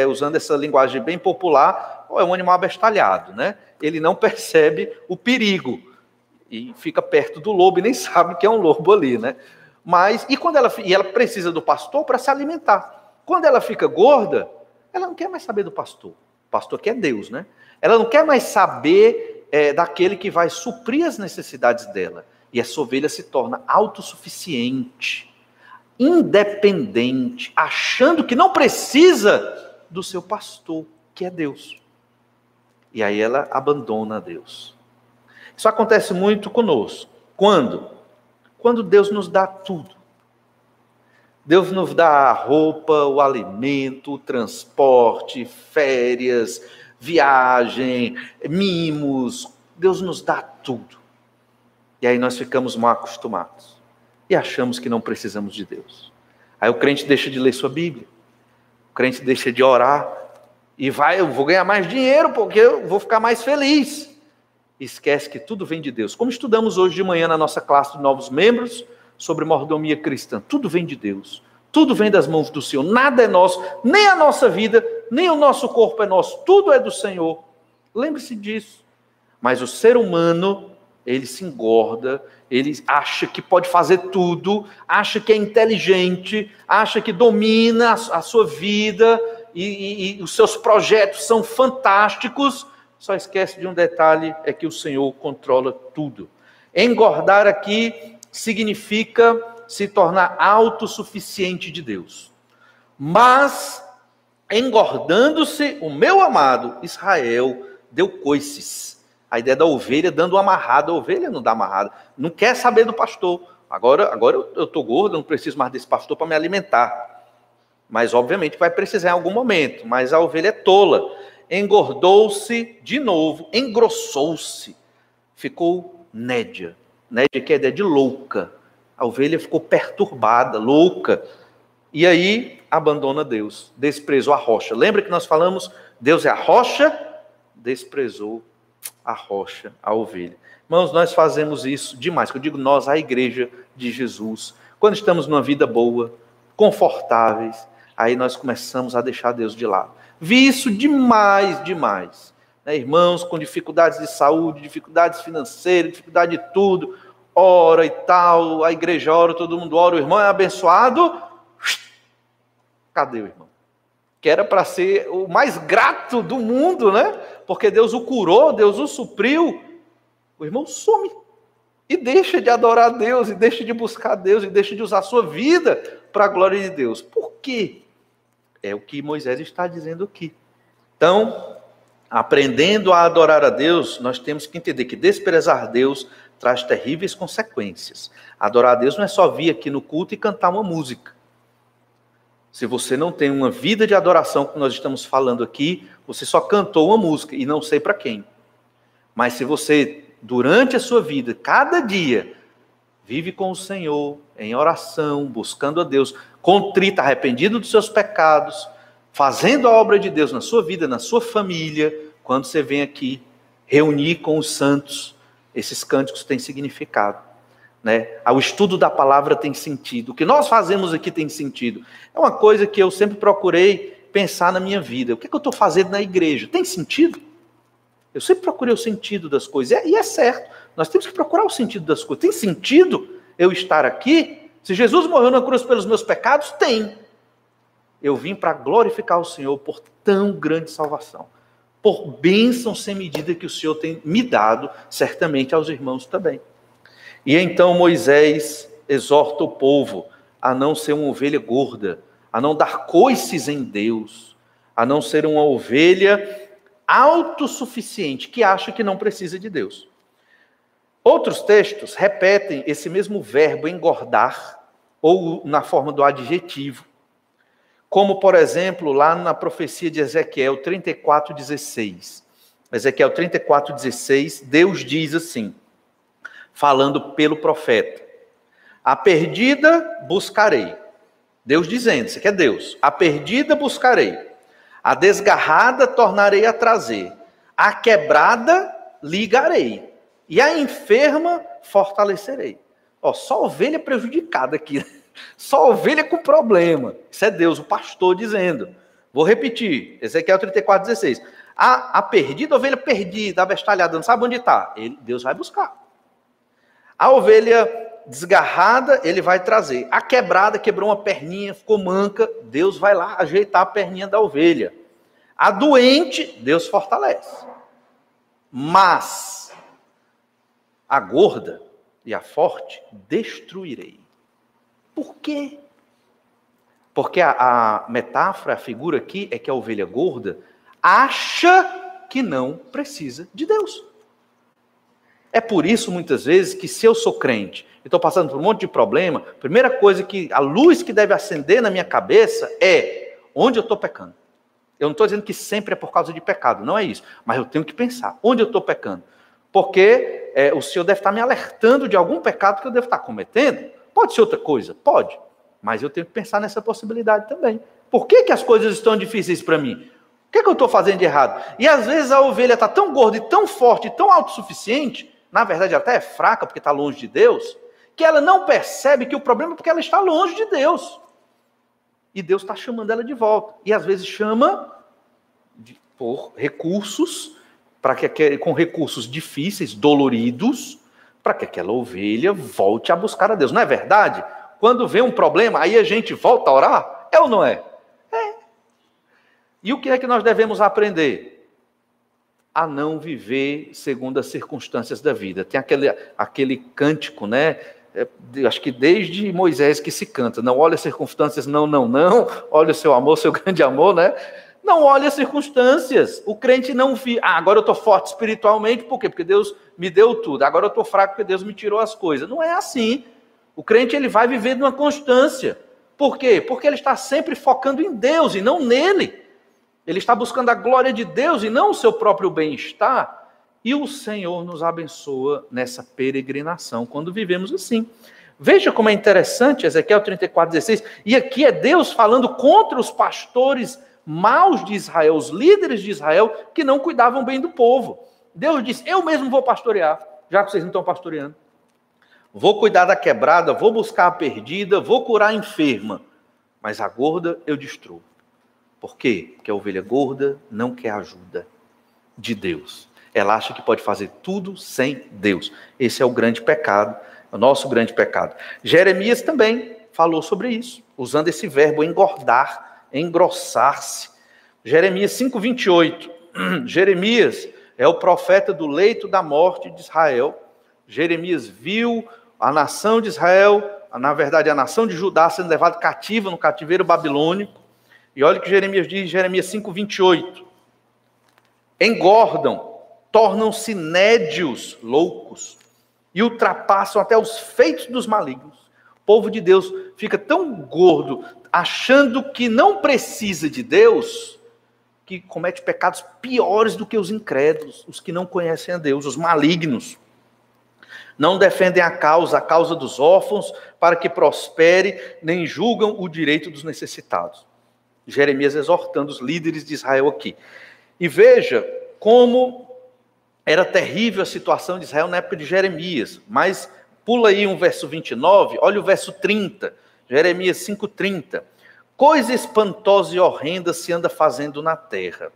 usando essa linguagem bem popular, é um animal abestalhado, né? Ele não percebe o perigo e fica perto do lobo e nem sabe que é um lobo ali, né? Quando ela precisa do pastor para se alimentar. Quando ela fica gorda, ela não quer mais saber do pastor. O pastor que é Deus, né? Ela não quer mais saber daquele que vai suprir as necessidades dela. E essa ovelha se torna autossuficiente, independente, achando que não precisa do seu pastor, que é Deus. E aí ela abandona Deus. Isso acontece muito conosco. Quando? Quando Deus nos dá tudo. Deus nos dá a roupa, o alimento, o transporte, férias, viagem, mimos. Deus nos dá tudo. E aí nós ficamos mal acostumados. E achamos que não precisamos de Deus. Aí o crente deixa de ler sua Bíblia. O crente deixa de orar. E eu vou ganhar mais dinheiro porque eu vou ficar mais feliz. Esquece que tudo vem de Deus. Como estudamos hoje de manhã na nossa classe de novos membros, sobre mordomia cristã. Tudo vem de Deus. Tudo vem das mãos do Senhor. Nada é nosso. Nem a nossa vida, nem o nosso corpo é nosso. Tudo é do Senhor. Lembre-se disso. Mas o ser humano, ele se engorda, ele acha que pode fazer tudo, acha que é inteligente, acha que domina a sua vida e os seus projetos são fantásticos. Só esquece de um detalhe, é que o Senhor controla tudo. Engordar aqui significa se tornar autossuficiente de Deus. Mas, engordando-se, o meu amado Israel deu coices. A ideia da ovelha dando uma amarrada. A ovelha não dá amarrada. Não quer saber do pastor. Agora eu estou gordo, não preciso mais desse pastor para me alimentar. Mas, obviamente, vai precisar em algum momento. Mas a ovelha é tola. Engordou-se de novo, engrossou-se. Ficou nédia. Nédia que é ideia de louca. A ovelha ficou perturbada, louca. E aí abandona Deus. Desprezou a rocha. Lembra que nós falamos, Deus é a rocha? Desprezou a rocha, a ovelha. Irmãos, nós fazemos isso demais. Eu digo nós, a igreja de Jesus. Quando estamos numa vida boa, confortáveis, aí nós começamos a deixar Deus de lado. Vi isso demais. Né, irmãos com dificuldades de saúde, dificuldades financeiras, dificuldade de tudo, ora e tal, a igreja ora, todo mundo ora, o irmão é abençoado. Cadê o irmão? Que era para ser o mais grato do mundo, né? Porque Deus o curou, Deus o supriu. O irmão some e deixa de adorar a Deus, e deixa de buscar a Deus, e deixa de usar a sua vida para a glória de Deus. Por quê? É o que Moisés está dizendo aqui. Então, aprendendo a adorar a Deus, nós temos que entender que desprezar Deus traz terríveis consequências. Adorar a Deus não é só vir aqui no culto e cantar uma música. Se você não tem uma vida de adoração, como nós estamos falando aqui, você só cantou uma música e não sei para quem. Mas se você, durante a sua vida, cada dia, vive com o Senhor, em oração, buscando a Deus, contrito, arrependido dos seus pecados, fazendo a obra de Deus na sua vida, na sua família, quando você vem aqui reunir com os santos, esses cânticos têm significado. Né? O estudo da palavra tem sentido. O que nós fazemos aqui tem sentido. É uma coisa que eu sempre procurei pensar na minha vida. O que eu estou fazendo na igreja? Tem sentido? Eu sempre procurei o sentido das coisas. E é certo. Nós temos que procurar o sentido das coisas. Tem sentido eu estar aqui? Se Jesus morreu na cruz pelos meus pecados, tem. Eu vim para glorificar o Senhor por tão grande salvação. Por bênção sem medida que o Senhor tem me dado, certamente aos irmãos também. E então Moisés exorta o povo a não ser uma ovelha gorda, a não dar coices em Deus, a não ser uma ovelha autossuficiente, que acha que não precisa de Deus. Outros textos repetem esse mesmo verbo engordar, ou na forma do adjetivo, como, por exemplo, lá na profecia de Ezequiel 34:16. Ezequiel 34:16, Deus diz assim, falando pelo profeta: a perdida buscarei. Deus dizendo, isso aqui é Deus. A perdida buscarei. A desgarrada tornarei a trazer. A quebrada ligarei. E a enferma fortalecerei. Só ovelha prejudicada aqui. Só ovelha com problema. Isso é Deus, o pastor dizendo. Vou repetir. Ezequiel 34:16. A perdida, a ovelha perdida, abestalhada, não sabe onde está. Deus vai buscar. A ovelha desgarrada, ele vai trazer. A quebrada, quebrou uma perninha, ficou manca, Deus vai lá ajeitar a perninha da ovelha. A doente, Deus fortalece. Mas a gorda, e a forte destruirei. Por quê? Porque a metáfora, a figura aqui é que a ovelha gorda acha que não precisa de Deus. É por isso, muitas vezes, que se eu sou crente e estou passando por um monte de problema, a primeira coisa a luz que deve acender na minha cabeça é onde eu estou pecando. Eu não estou dizendo que sempre é por causa de pecado, não é isso. Mas eu tenho que pensar, onde eu estou pecando? Porque o Senhor deve estar me alertando de algum pecado que eu devo estar cometendo. Pode ser outra coisa? Pode. Mas eu tenho que pensar nessa possibilidade também. Por que as coisas estão difíceis para mim? O que eu estou fazendo de errado? E às vezes a ovelha está tão gorda e tão forte e tão autossuficiente, na verdade até é fraca porque está longe de Deus, que ela não percebe que o problema é porque ela está longe de Deus. E Deus está chamando ela de volta. E às vezes chama por recursos, com recursos difíceis, doloridos, para que aquela ovelha volte a buscar a Deus. Não é verdade? Quando vem um problema, aí a gente volta a orar? É ou não é? É. E o que é que nós devemos aprender? A não viver segundo as circunstâncias da vida. Tem aquele cântico, né? Acho que desde Moisés que se canta. Não olha as circunstâncias, não. Olha o seu amor, seu grande amor, né? Não olha as circunstâncias. O crente não fica, agora eu estou forte espiritualmente, por quê? Porque Deus me deu tudo. Agora eu estou fraco porque Deus me tirou as coisas. Não é assim. O crente ele vai viver numa constância. Por quê? Porque ele está sempre focando em Deus e não nele. Ele está buscando a glória de Deus e não o seu próprio bem-estar. E o Senhor nos abençoa nessa peregrinação, quando vivemos assim. Veja como é interessante, Ezequiel 34:16. E aqui é Deus falando contra os pastores maus de Israel, os líderes de Israel, que não cuidavam bem do povo. Deus disse, eu mesmo vou pastorear, já que vocês não estão pastoreando. Vou cuidar da quebrada, vou buscar a perdida, vou curar a enferma. Mas a gorda eu destruo. Por quê? Porque a ovelha gorda não quer ajuda de Deus. Ela acha que pode fazer tudo sem Deus. Esse é o grande pecado, o nosso grande pecado. Jeremias também falou sobre isso, usando esse verbo engordar, engrossar-se. Jeremias 5:28. Jeremias é o profeta do leito da morte de Israel. Jeremias viu a nação de Israel, na verdade a nação de Judá sendo levada cativa no cativeiro babilônico. E olha o que Jeremias diz, Jeremias 5:28. Engordam, tornam-se nédios, loucos, e ultrapassam até os feitos dos malignos. O povo de Deus fica tão gordo, achando que não precisa de Deus, que comete pecados piores do que os incrédulos, os que não conhecem a Deus, os malignos. Não defendem a causa dos órfãos, para que prospere, nem julgam o direito dos necessitados. Jeremias exortando os líderes de Israel aqui. E veja como era terrível a situação de Israel na época de Jeremias. Mas pula aí um verso 29, olha o verso 30, Jeremias 5:30. Coisa espantosa e horrenda se anda fazendo na terra.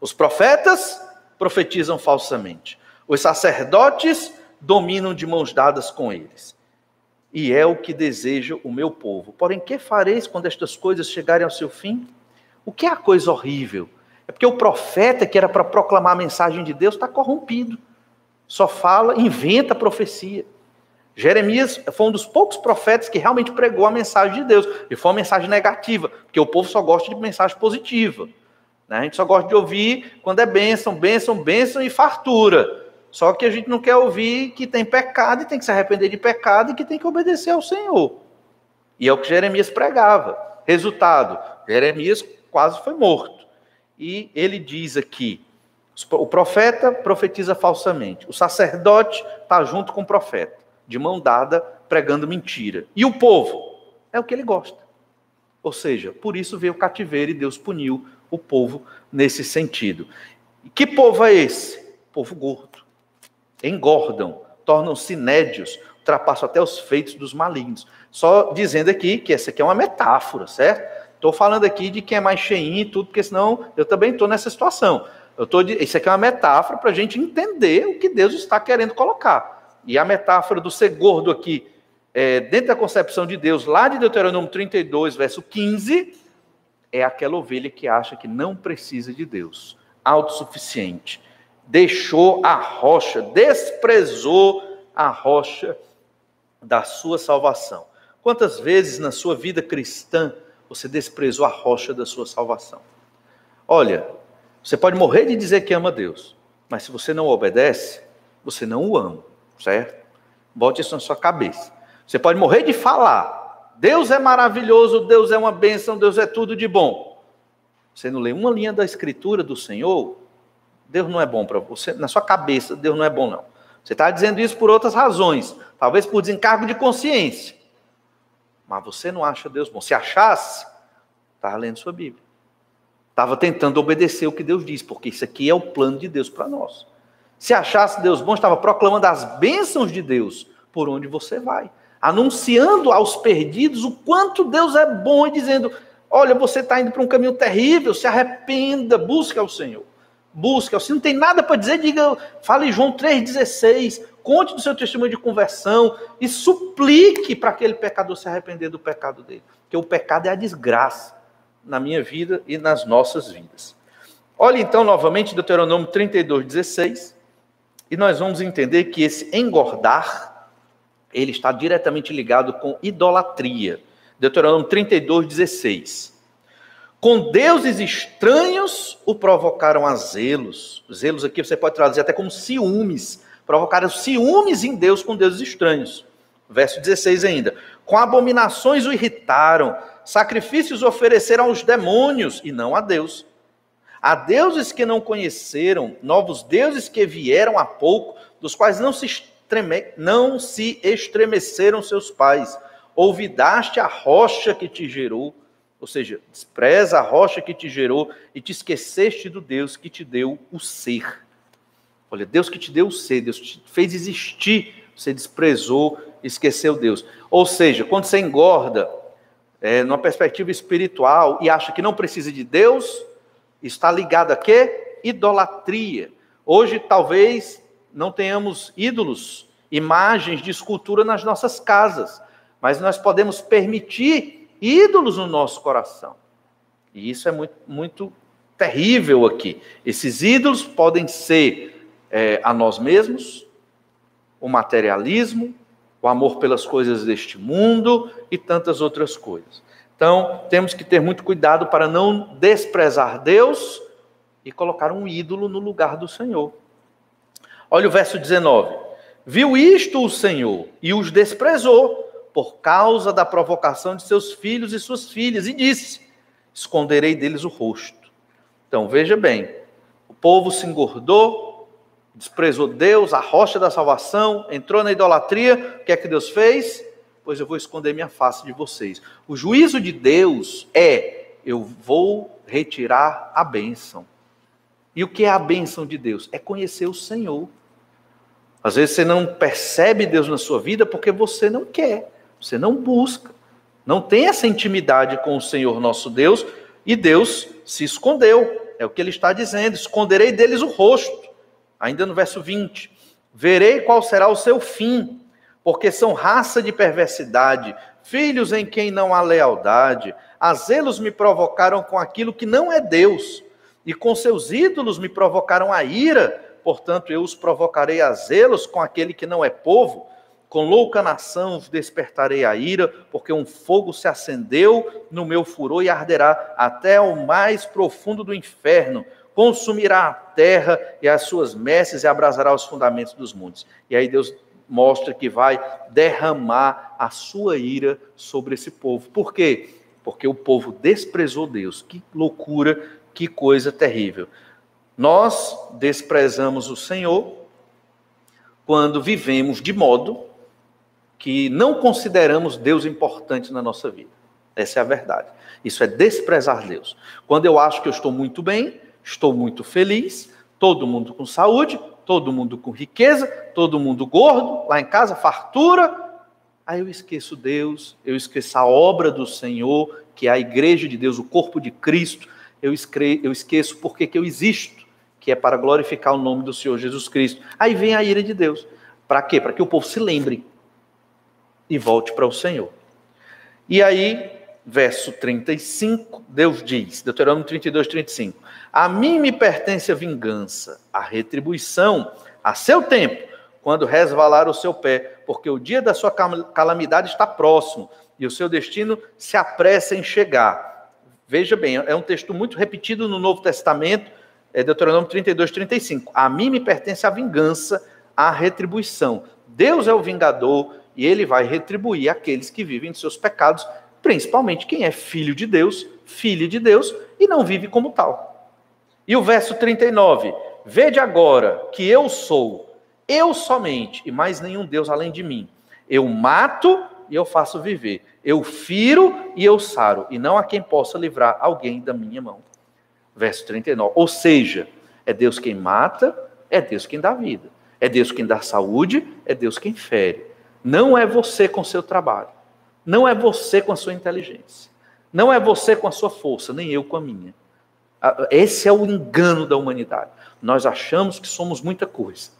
Os profetas profetizam falsamente. Os sacerdotes dominam de mãos dadas com eles. E é o que deseja o meu povo. Porém, que fareis quando estas coisas chegarem ao seu fim? O que é a coisa horrível? É porque o profeta que era para proclamar a mensagem de Deus está corrompido. Só fala, inventa profecia. Jeremias foi um dos poucos profetas que realmente pregou a mensagem de Deus. E foi uma mensagem negativa, porque o povo só gosta de mensagem positiva. A gente só gosta de ouvir quando é bênção, bênção, bênção e fartura. Só que a gente não quer ouvir que tem pecado e tem que se arrepender de pecado e que tem que obedecer ao Senhor. E é o que Jeremias pregava. Resultado, Jeremias quase foi morto. E ele diz aqui, o profeta profetiza falsamente. O sacerdote está junto com o profeta, de mão dada, pregando mentira. E o povo? É o que ele gosta. Ou seja, por isso veio o cativeiro e Deus puniu o povo nesse sentido. E que povo é esse? Povo gordo. Engordam, tornam-se nédios, ultrapassam até os feitos dos malignos. Só dizendo aqui que essa aqui é uma metáfora, certo? Estou falando aqui de quem é mais cheinho e tudo, porque senão eu também estou nessa situação. Isso aqui é uma metáfora para a gente entender o que Deus está querendo colocar. E a metáfora do ser gordo aqui, dentro da concepção de Deus, lá de Deuteronômio 32, verso 15, é aquela ovelha que acha que não precisa de Deus, autossuficiente. Deixou a rocha, desprezou a rocha da sua salvação. Quantas vezes na sua vida cristã você desprezou a rocha da sua salvação? Olha, você pode morrer de dizer que ama Deus, mas se você não obedece, você não o ama, certo? Bote isso na sua cabeça. Você pode morrer de falar, Deus é maravilhoso, Deus é uma bênção, Deus é tudo de bom. Você não lê uma linha da Escritura do Senhor, Deus não é bom para você. Na sua cabeça, Deus não é bom, não. Você está dizendo isso por outras razões, talvez por desencargo de consciência. Mas você não acha Deus bom. Se achasse, estava lendo sua Bíblia. Estava tentando obedecer o que Deus diz, porque isso aqui é o plano de Deus para nós. Se achasse Deus bom, estava proclamando as bênçãos de Deus por onde você vai. Anunciando aos perdidos o quanto Deus é bom e dizendo, olha, você está indo para um caminho terrível, se arrependa, busque ao Senhor. Busque ao Senhor. Se não tem nada para dizer, diga, fale João 3,16, conte do seu testemunho de conversão e suplique para aquele pecador se arrepender do pecado dele. Porque o pecado é a desgraça na minha vida e nas nossas vidas. Olha então novamente Deuteronômio 32,16, e nós vamos entender que esse engordar, ele está diretamente ligado com idolatria. Deuteronômio 32,16. Com deuses estranhos o provocaram a zelos. Zelos aqui você pode traduzir até como ciúmes. Provocaram ciúmes em Deus com deuses estranhos. Verso 16 ainda. Com abominações o irritaram. Sacrifícios ofereceram aos demônios e não a Deus. Há deuses que não conheceram, novos deuses que vieram há pouco, dos quais não se estremeceram seus pais. Olvidaste a rocha que te gerou, ou seja, despreza a rocha que te gerou e te esqueceste do Deus que te deu o ser. Olha, Deus que te deu o ser, Deus te fez existir, você desprezou, esqueceu Deus. Ou seja, quando você engorda, numa perspectiva espiritual e acha que não precisa de Deus, está ligado a quê? Idolatria. Hoje talvez não tenhamos ídolos, imagens de escultura nas nossas casas, mas nós podemos permitir ídolos no nosso coração. E isso é muito, muito terrível aqui. Esses ídolos podem ser a nós mesmos, o materialismo, o amor pelas coisas deste mundo e tantas outras coisas. Então, temos que ter muito cuidado para não desprezar Deus e colocar um ídolo no lugar do Senhor. Olha o verso 19. Viu isto o Senhor e os desprezou por causa da provocação de seus filhos e suas filhas, e disse, esconderei deles o rosto. Então, veja bem, o povo se engordou, desprezou Deus, a rocha da salvação, entrou na idolatria. O que é que Deus fez? Pois eu vou esconder minha face de vocês. O juízo de Deus eu vou retirar a bênção. E o que é a bênção de Deus? É conhecer o Senhor. Às vezes você não percebe Deus na sua vida porque você não quer, você não busca, não tem essa intimidade com o Senhor nosso Deus, e Deus se escondeu. É o que ele está dizendo, esconderei deles o rosto. Ainda no verso 20, verei qual será o seu fim, porque são raça de perversidade, filhos em quem não há lealdade. A zelos me provocaram com aquilo que não é Deus, e com seus ídolos me provocaram a ira, portanto eu os provocarei a zelos com aquele que não é povo. Com louca nação os despertarei a ira, porque um fogo se acendeu no meu furor e arderá até o mais profundo do inferno. Consumirá a terra e as suas messes e abrasará os fundamentos dos montes. E aí Deus mostra que vai derramar a sua ira sobre esse povo. Por quê? Porque o povo desprezou Deus. Que loucura, que coisa terrível. Nós desprezamos o Senhor quando vivemos de modo que não consideramos Deus importante na nossa vida. Essa é a verdade. Isso é desprezar Deus. Quando eu acho que eu estou muito bem, estou muito feliz, todo mundo com saúde, todo mundo com riqueza, todo mundo gordo, lá em casa, fartura. Aí eu esqueço Deus, eu esqueço a obra do Senhor, que é a igreja de Deus, o corpo de Cristo. Eu esqueço porque que eu existo, que é para glorificar o nome do Senhor Jesus Cristo. Aí vem a ira de Deus. Para quê? Para que o povo se lembre e volte para o Senhor. E aí, verso 35, Deus diz, Deuteronômio 32, 35, a mim me pertence a vingança, a retribuição, a seu tempo, quando resvalar o seu pé, porque o dia da sua calamidade está próximo e o seu destino se apressa em chegar. Veja bem, é um texto muito repetido no Novo Testamento, Deuteronômio 32, 35. A mim me pertence a vingança, a retribuição. Deus é o vingador e ele vai retribuir aqueles que vivem de seus pecados, principalmente quem é filho de Deus, filha de Deus, e não vive como tal. E o verso 39, vede agora que eu sou, eu somente, e mais nenhum Deus além de mim. Eu mato e eu faço viver. Eu firo e eu saro, e não há quem possa livrar alguém da minha mão. Verso 39, ou seja, é Deus quem mata, é Deus quem dá vida. É Deus quem dá saúde, é Deus quem fere. Não é você com seu trabalho. Não é você com a sua inteligência. Não é você com a sua força, nem eu com a minha. Esse é o engano da humanidade. Nós achamos que somos muita coisa.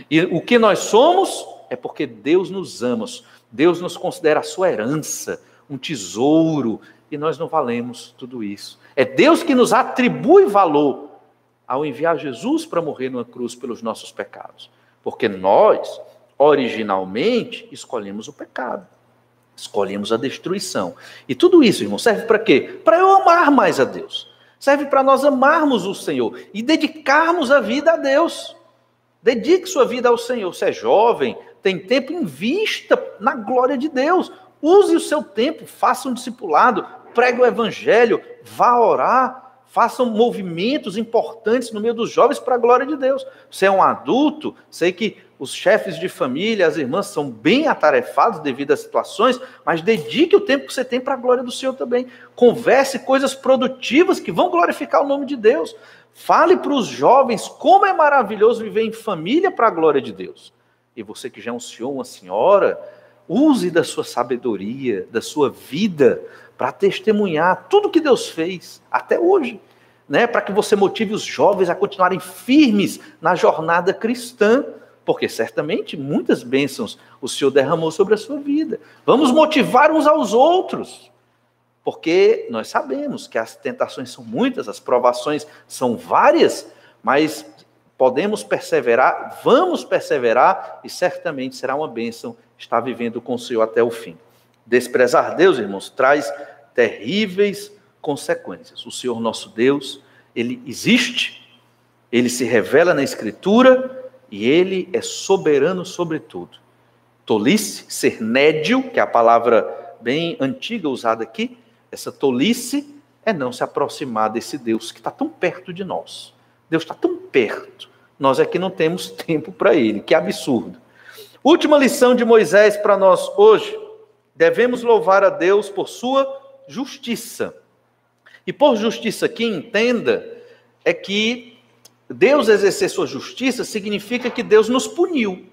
E o que nós somos é porque Deus nos ama. Deus nos considera a sua herança, um tesouro, e nós não valemos tudo isso. É Deus que nos atribui valor ao enviar Jesus para morrer numa cruz pelos nossos pecados. Porque nós, originalmente, escolhemos o pecado. Escolhemos a destruição. E tudo isso, irmão, serve para quê? Para eu amar mais a Deus. Serve para nós amarmos o Senhor e dedicarmos a vida a Deus. Dedique sua vida ao Senhor. Você é jovem, tem tempo, invista na glória de Deus. Use o seu tempo, faça um discipulado, pregue o evangelho, vá orar, façam movimentos importantes no meio dos jovens para a glória de Deus. Você é um adulto, sei que os chefes de família, as irmãs são bem atarefados devido às situações, mas dedique o tempo que você tem para a glória do Senhor também. Converse coisas produtivas que vão glorificar o nome de Deus. Fale para os jovens como é maravilhoso viver em família para a glória de Deus. E você que já é um senhor, uma senhora, use da sua sabedoria, da sua vida, para testemunhar tudo que Deus fez até hoje, né? Para que você motive os jovens a continuarem firmes na jornada cristã, porque certamente muitas bênçãos o Senhor derramou sobre a sua vida. Vamos motivar uns aos outros, porque nós sabemos que as tentações são muitas, as provações são várias, mas podemos perseverar, vamos perseverar, e certamente será uma bênção estar vivendo com o Senhor até o fim. Desprezar Deus, irmãos, traz terríveis consequências. O Senhor nosso Deus, Ele existe, Ele se revela na Escritura, e Ele é soberano sobre tudo. Tolice, ser nédio, que é a palavra bem antiga usada aqui, essa tolice é não se aproximar desse Deus que está tão perto de nós. Deus está tão perto, nós é que não temos tempo para Ele, que absurdo. Última lição de Moisés para nós hoje, devemos louvar a Deus por sua justiça. E por justiça aqui, entenda, é que Deus exercer sua justiça significa que Deus nos puniu.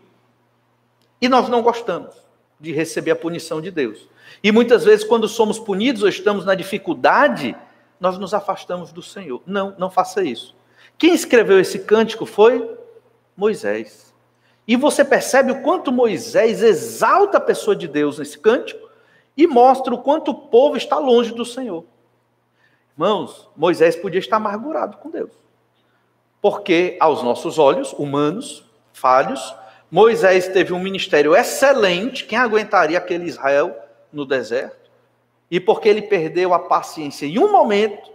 E nós não gostamos de receber a punição de Deus. E muitas vezes, quando somos punidos ou estamos na dificuldade, nós nos afastamos do Senhor. Não, não faça isso. Quem escreveu esse cântico foi Moisés. E você percebe o quanto Moisés exalta a pessoa de Deus nesse cântico e mostra o quanto o povo está longe do Senhor. Irmãos, Moisés podia estar amargurado com Deus. Porque, aos nossos olhos, humanos, falhos, Moisés teve um ministério excelente. Quem aguentaria aquele Israel no deserto? E porque ele perdeu a paciência em um momento,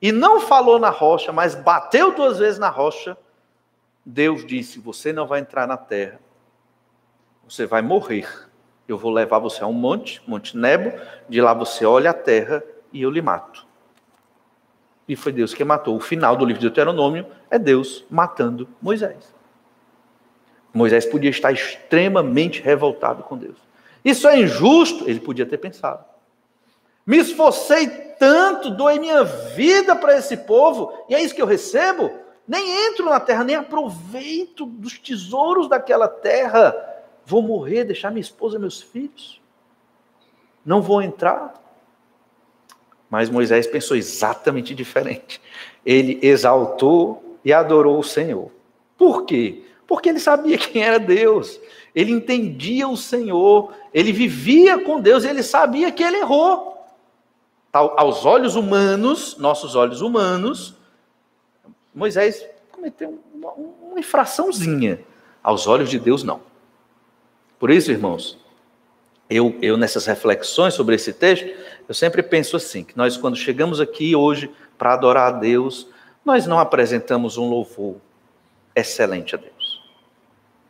e não falou na rocha, mas bateu 2 vezes na rocha, Deus disse: você não vai entrar na terra, você vai morrer. Eu vou levar você a um monte, Monte Nebo, de lá você olha a terra e eu lhe mato. E foi Deus que matou. O final do livro de Deuteronômio é Deus matando Moisés. Moisés podia estar extremamente revoltado com Deus. Isso é injusto? Ele podia ter pensado. Me esforcei tanto, doei minha vida para esse povo, e é isso que eu recebo? Nem entro na terra, nem aproveito dos tesouros daquela terra. Vou morrer, deixar minha esposa e meus filhos? Não vou entrar? Mas Moisés pensou exatamente diferente. Ele exaltou e adorou o Senhor. Por quê? Porque ele sabia quem era Deus. Ele entendia o Senhor. Ele vivia com Deus e ele sabia que ele errou. Aos olhos humanos, nossos olhos humanos, Moisés cometeu uma infraçãozinha. Aos olhos de Deus, não. Por isso, irmãos, eu nessas reflexões sobre esse texto, eu sempre penso assim, que nós quando chegamos aqui hoje para adorar a Deus, nós não apresentamos um louvor excelente a Deus.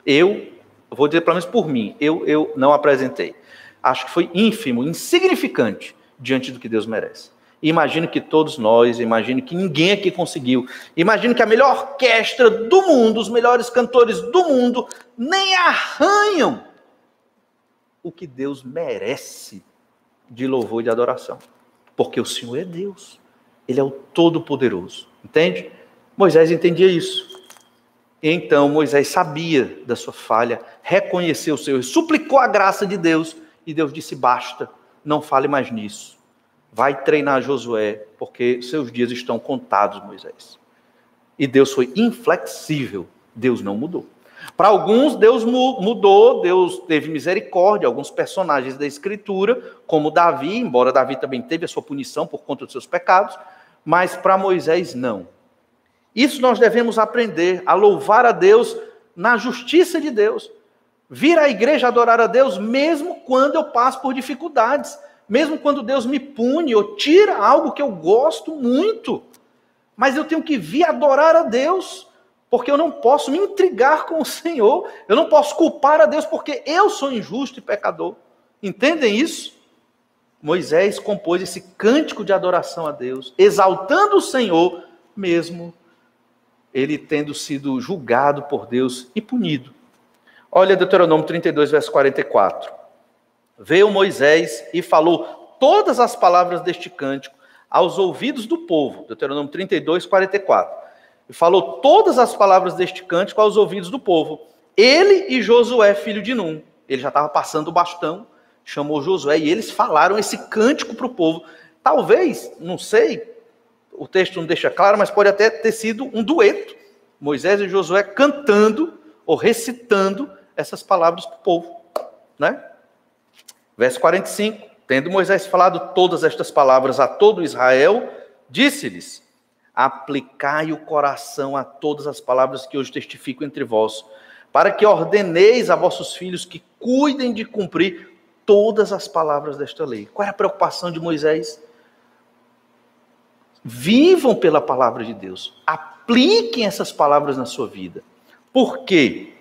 Eu vou dizer pelo menos por mim, eu não apresentei. Acho que foi ínfimo, insignificante diante do que Deus merece. Imagino que todos nós, imagino que ninguém aqui conseguiu. Imagino que a melhor orquestra do mundo, os melhores cantores do mundo, nem arranham o que Deus merece de louvor e de adoração. Porque o Senhor é Deus. Ele é o Todo-Poderoso. Entende? Moisés entendia isso. E então Moisés sabia da sua falha, reconheceu o seu erro, suplicou a graça de Deus, e Deus disse: basta, não fale mais nisso. Vai treinar Josué, porque seus dias estão contados, Moisés. E Deus foi inflexível, Deus não mudou. Para alguns, Deus mudou, Deus teve misericórdia, alguns personagens da Escritura, como Davi, embora Davi também teve a sua punição por conta dos seus pecados, mas para Moisés, não. Isso nós devemos aprender, a louvar a Deus na justiça de Deus. Vir à igreja adorar a Deus, mesmo quando eu passo por dificuldades, mesmo quando Deus me pune ou tira algo que eu gosto muito. Mas eu tenho que vir adorar a Deus, porque eu não posso me intrigar com o Senhor, eu não posso culpar a Deus, porque eu sou injusto e pecador. Entendem isso? Moisés compôs esse cântico de adoração a Deus, exaltando o Senhor, mesmo ele tendo sido julgado por Deus e punido. Olha Deuteronômio 32, verso 44. Veio Moisés e falou todas as palavras deste cântico aos ouvidos do povo. Deuteronômio 32, 44. E falou todas as palavras deste cântico aos ouvidos do povo. Ele e Josué, filho de Num. Ele já estava passando o bastão, chamou Josué e eles falaram esse cântico para o povo. Talvez, não sei, o texto não deixa claro, mas pode até ter sido um dueto. Moisés e Josué cantando ou recitando essas palavras para o povo, né? Verso 45, tendo Moisés falado todas estas palavras a todo Israel, disse-lhes: aplicai o coração a todas as palavras que hoje testifico entre vós, para que ordeneis a vossos filhos que cuidem de cumprir todas as palavras desta lei. Qual é a preocupação de Moisés? Vivam pela palavra de Deus, apliquem essas palavras na sua vida. Por quê?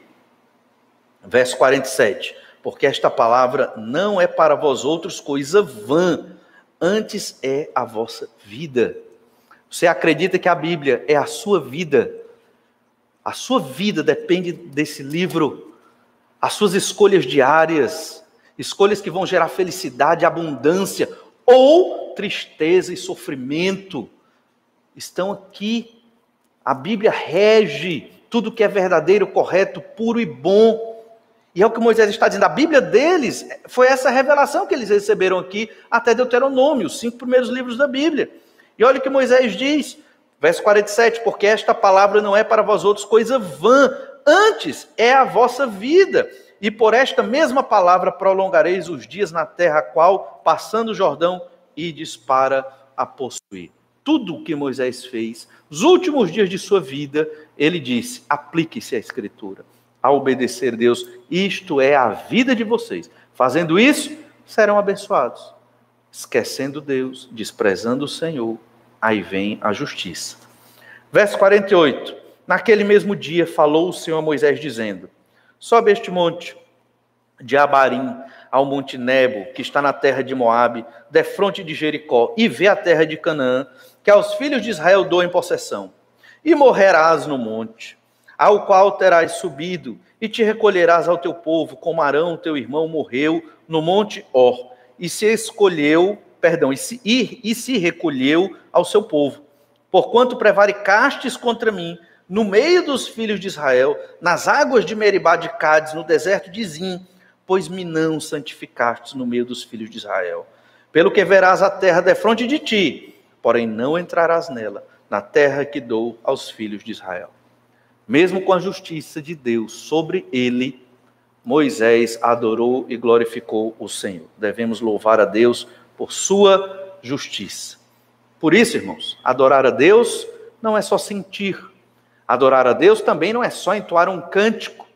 Verso 47, porque esta palavra não é para vós outros coisa vã, antes é a vossa vida. Você acredita que a Bíblia é a sua vida? A sua vida depende desse livro. As suas escolhas diárias, escolhas que vão gerar felicidade, abundância, ou tristeza e sofrimento, estão aqui. A Bíblia rege tudo que é verdadeiro, correto, puro e bom. E é o que Moisés está dizendo, a Bíblia deles foi essa revelação que eles receberam aqui, até Deuteronômio, os 5 primeiros livros da Bíblia. E olha o que Moisés diz, verso 47, porque esta palavra não é para vós outros coisa vã, antes é a vossa vida. E por esta mesma palavra prolongareis os dias na terra, a qual, passando o Jordão, ides para a possuir. Tudo o que Moisés fez, os últimos dias de sua vida, ele disse, aplique-se à Escritura, a obedecer a Deus, isto é a vida de vocês. Fazendo isso, serão abençoados. Esquecendo Deus, desprezando o Senhor, aí vem a justiça. Verso 48. Naquele mesmo dia falou o Senhor a Moisés dizendo: sobe este monte de Abarim ao monte Nebo, que está na terra de Moabe, defronte de Jericó, e vê a terra de Canaã, que aos filhos de Israel dou em possessão. E morrerás no monte, ao qual terás subido, e te recolherás ao teu povo, como Arão, teu irmão, morreu no monte Or, e se recolheu ao seu povo. Porquanto prevaricastes contra mim, no meio dos filhos de Israel, nas águas de Meribá de Cádiz, no deserto de Zim, pois me não santificastes no meio dos filhos de Israel. Pelo que verás a terra defronte de ti, porém não entrarás nela, na terra que dou aos filhos de Israel. Mesmo com a justiça de Deus sobre ele, Moisés adorou e glorificou o Senhor. Devemos louvar a Deus por sua justiça. Por isso, irmãos, adorar a Deus não é só sentir. Adorar a Deus também não é só entoar um cântico.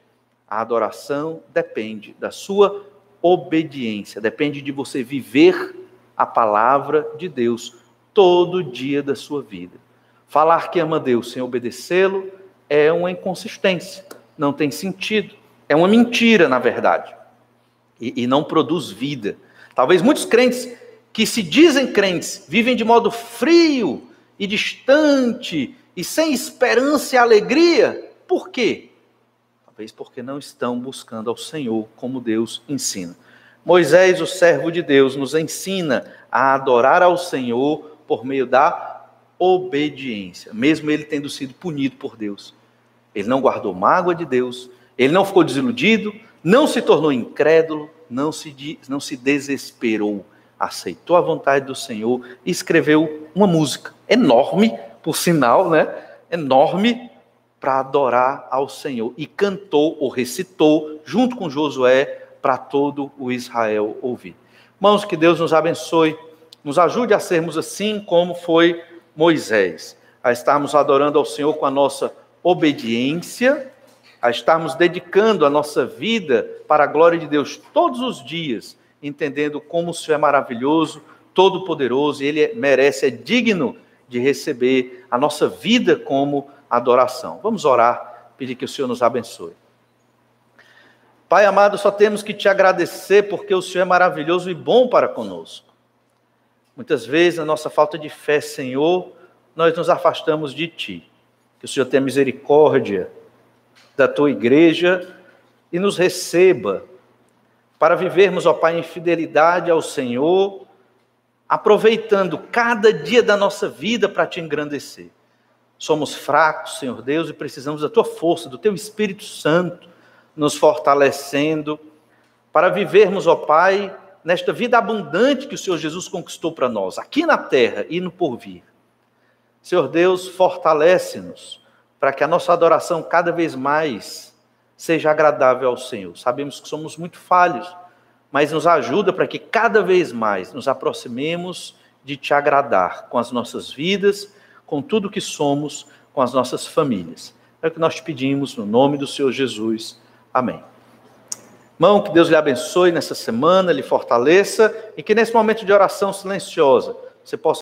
A adoração depende da sua obediência, depende de você viver a palavra de Deus todo dia da sua vida. Falar que ama Deus sem obedecê-lo é uma inconsistência, não tem sentido, é uma mentira, na verdade, e não produz vida. Talvez muitos crentes que se dizem crentes vivem de modo frio e distante e sem esperança e alegria. Por quê? Talvez porque não estão buscando ao Senhor como Deus ensina. Moisés, o servo de Deus, nos ensina a adorar ao Senhor por meio da obediência, mesmo ele tendo sido punido por Deus. Ele não guardou mágoa de Deus, ele não ficou desiludido, não se tornou incrédulo, não se desesperou, aceitou a vontade do Senhor e escreveu uma música enorme, por sinal, né? Enorme, para adorar ao Senhor. E cantou ou recitou, junto com Josué, para todo o Israel ouvir. Irmãos, que Deus nos abençoe, nos ajude a sermos assim como foi Moisés, a estarmos adorando ao Senhor com a nossa obediência, a estarmos dedicando a nossa vida para a glória de Deus todos os dias, entendendo como o Senhor é maravilhoso, todo-poderoso, e Ele merece, é digno de receber a nossa vida como adoração. Vamos orar, pedir que o Senhor nos abençoe. Pai amado, só temos que te agradecer porque o Senhor é maravilhoso e bom para conosco. Muitas vezes, na nossa falta de fé, Senhor, nós nos afastamos de Ti. Que o Senhor tenha misericórdia da Tua igreja e nos receba para vivermos, ó Pai, em fidelidade ao Senhor, aproveitando cada dia da nossa vida para Te engrandecer. Somos fracos, Senhor Deus, e precisamos da Tua força, do Teu Espírito Santo, nos fortalecendo para vivermos, ó Pai, nesta vida abundante que o Senhor Jesus conquistou para nós, aqui na terra e no porvir. Senhor Deus, fortalece-nos para que a nossa adoração cada vez mais seja agradável ao Senhor. Sabemos que somos muito falhos, mas nos ajuda para que cada vez mais nos aproximemos de Te agradar com as nossas vidas, com tudo que somos, com as nossas famílias. É o que nós te pedimos no nome do Senhor Jesus. Amém. Irmão, que Deus lhe abençoe nessa semana, lhe fortaleça e que nesse momento de oração silenciosa você possa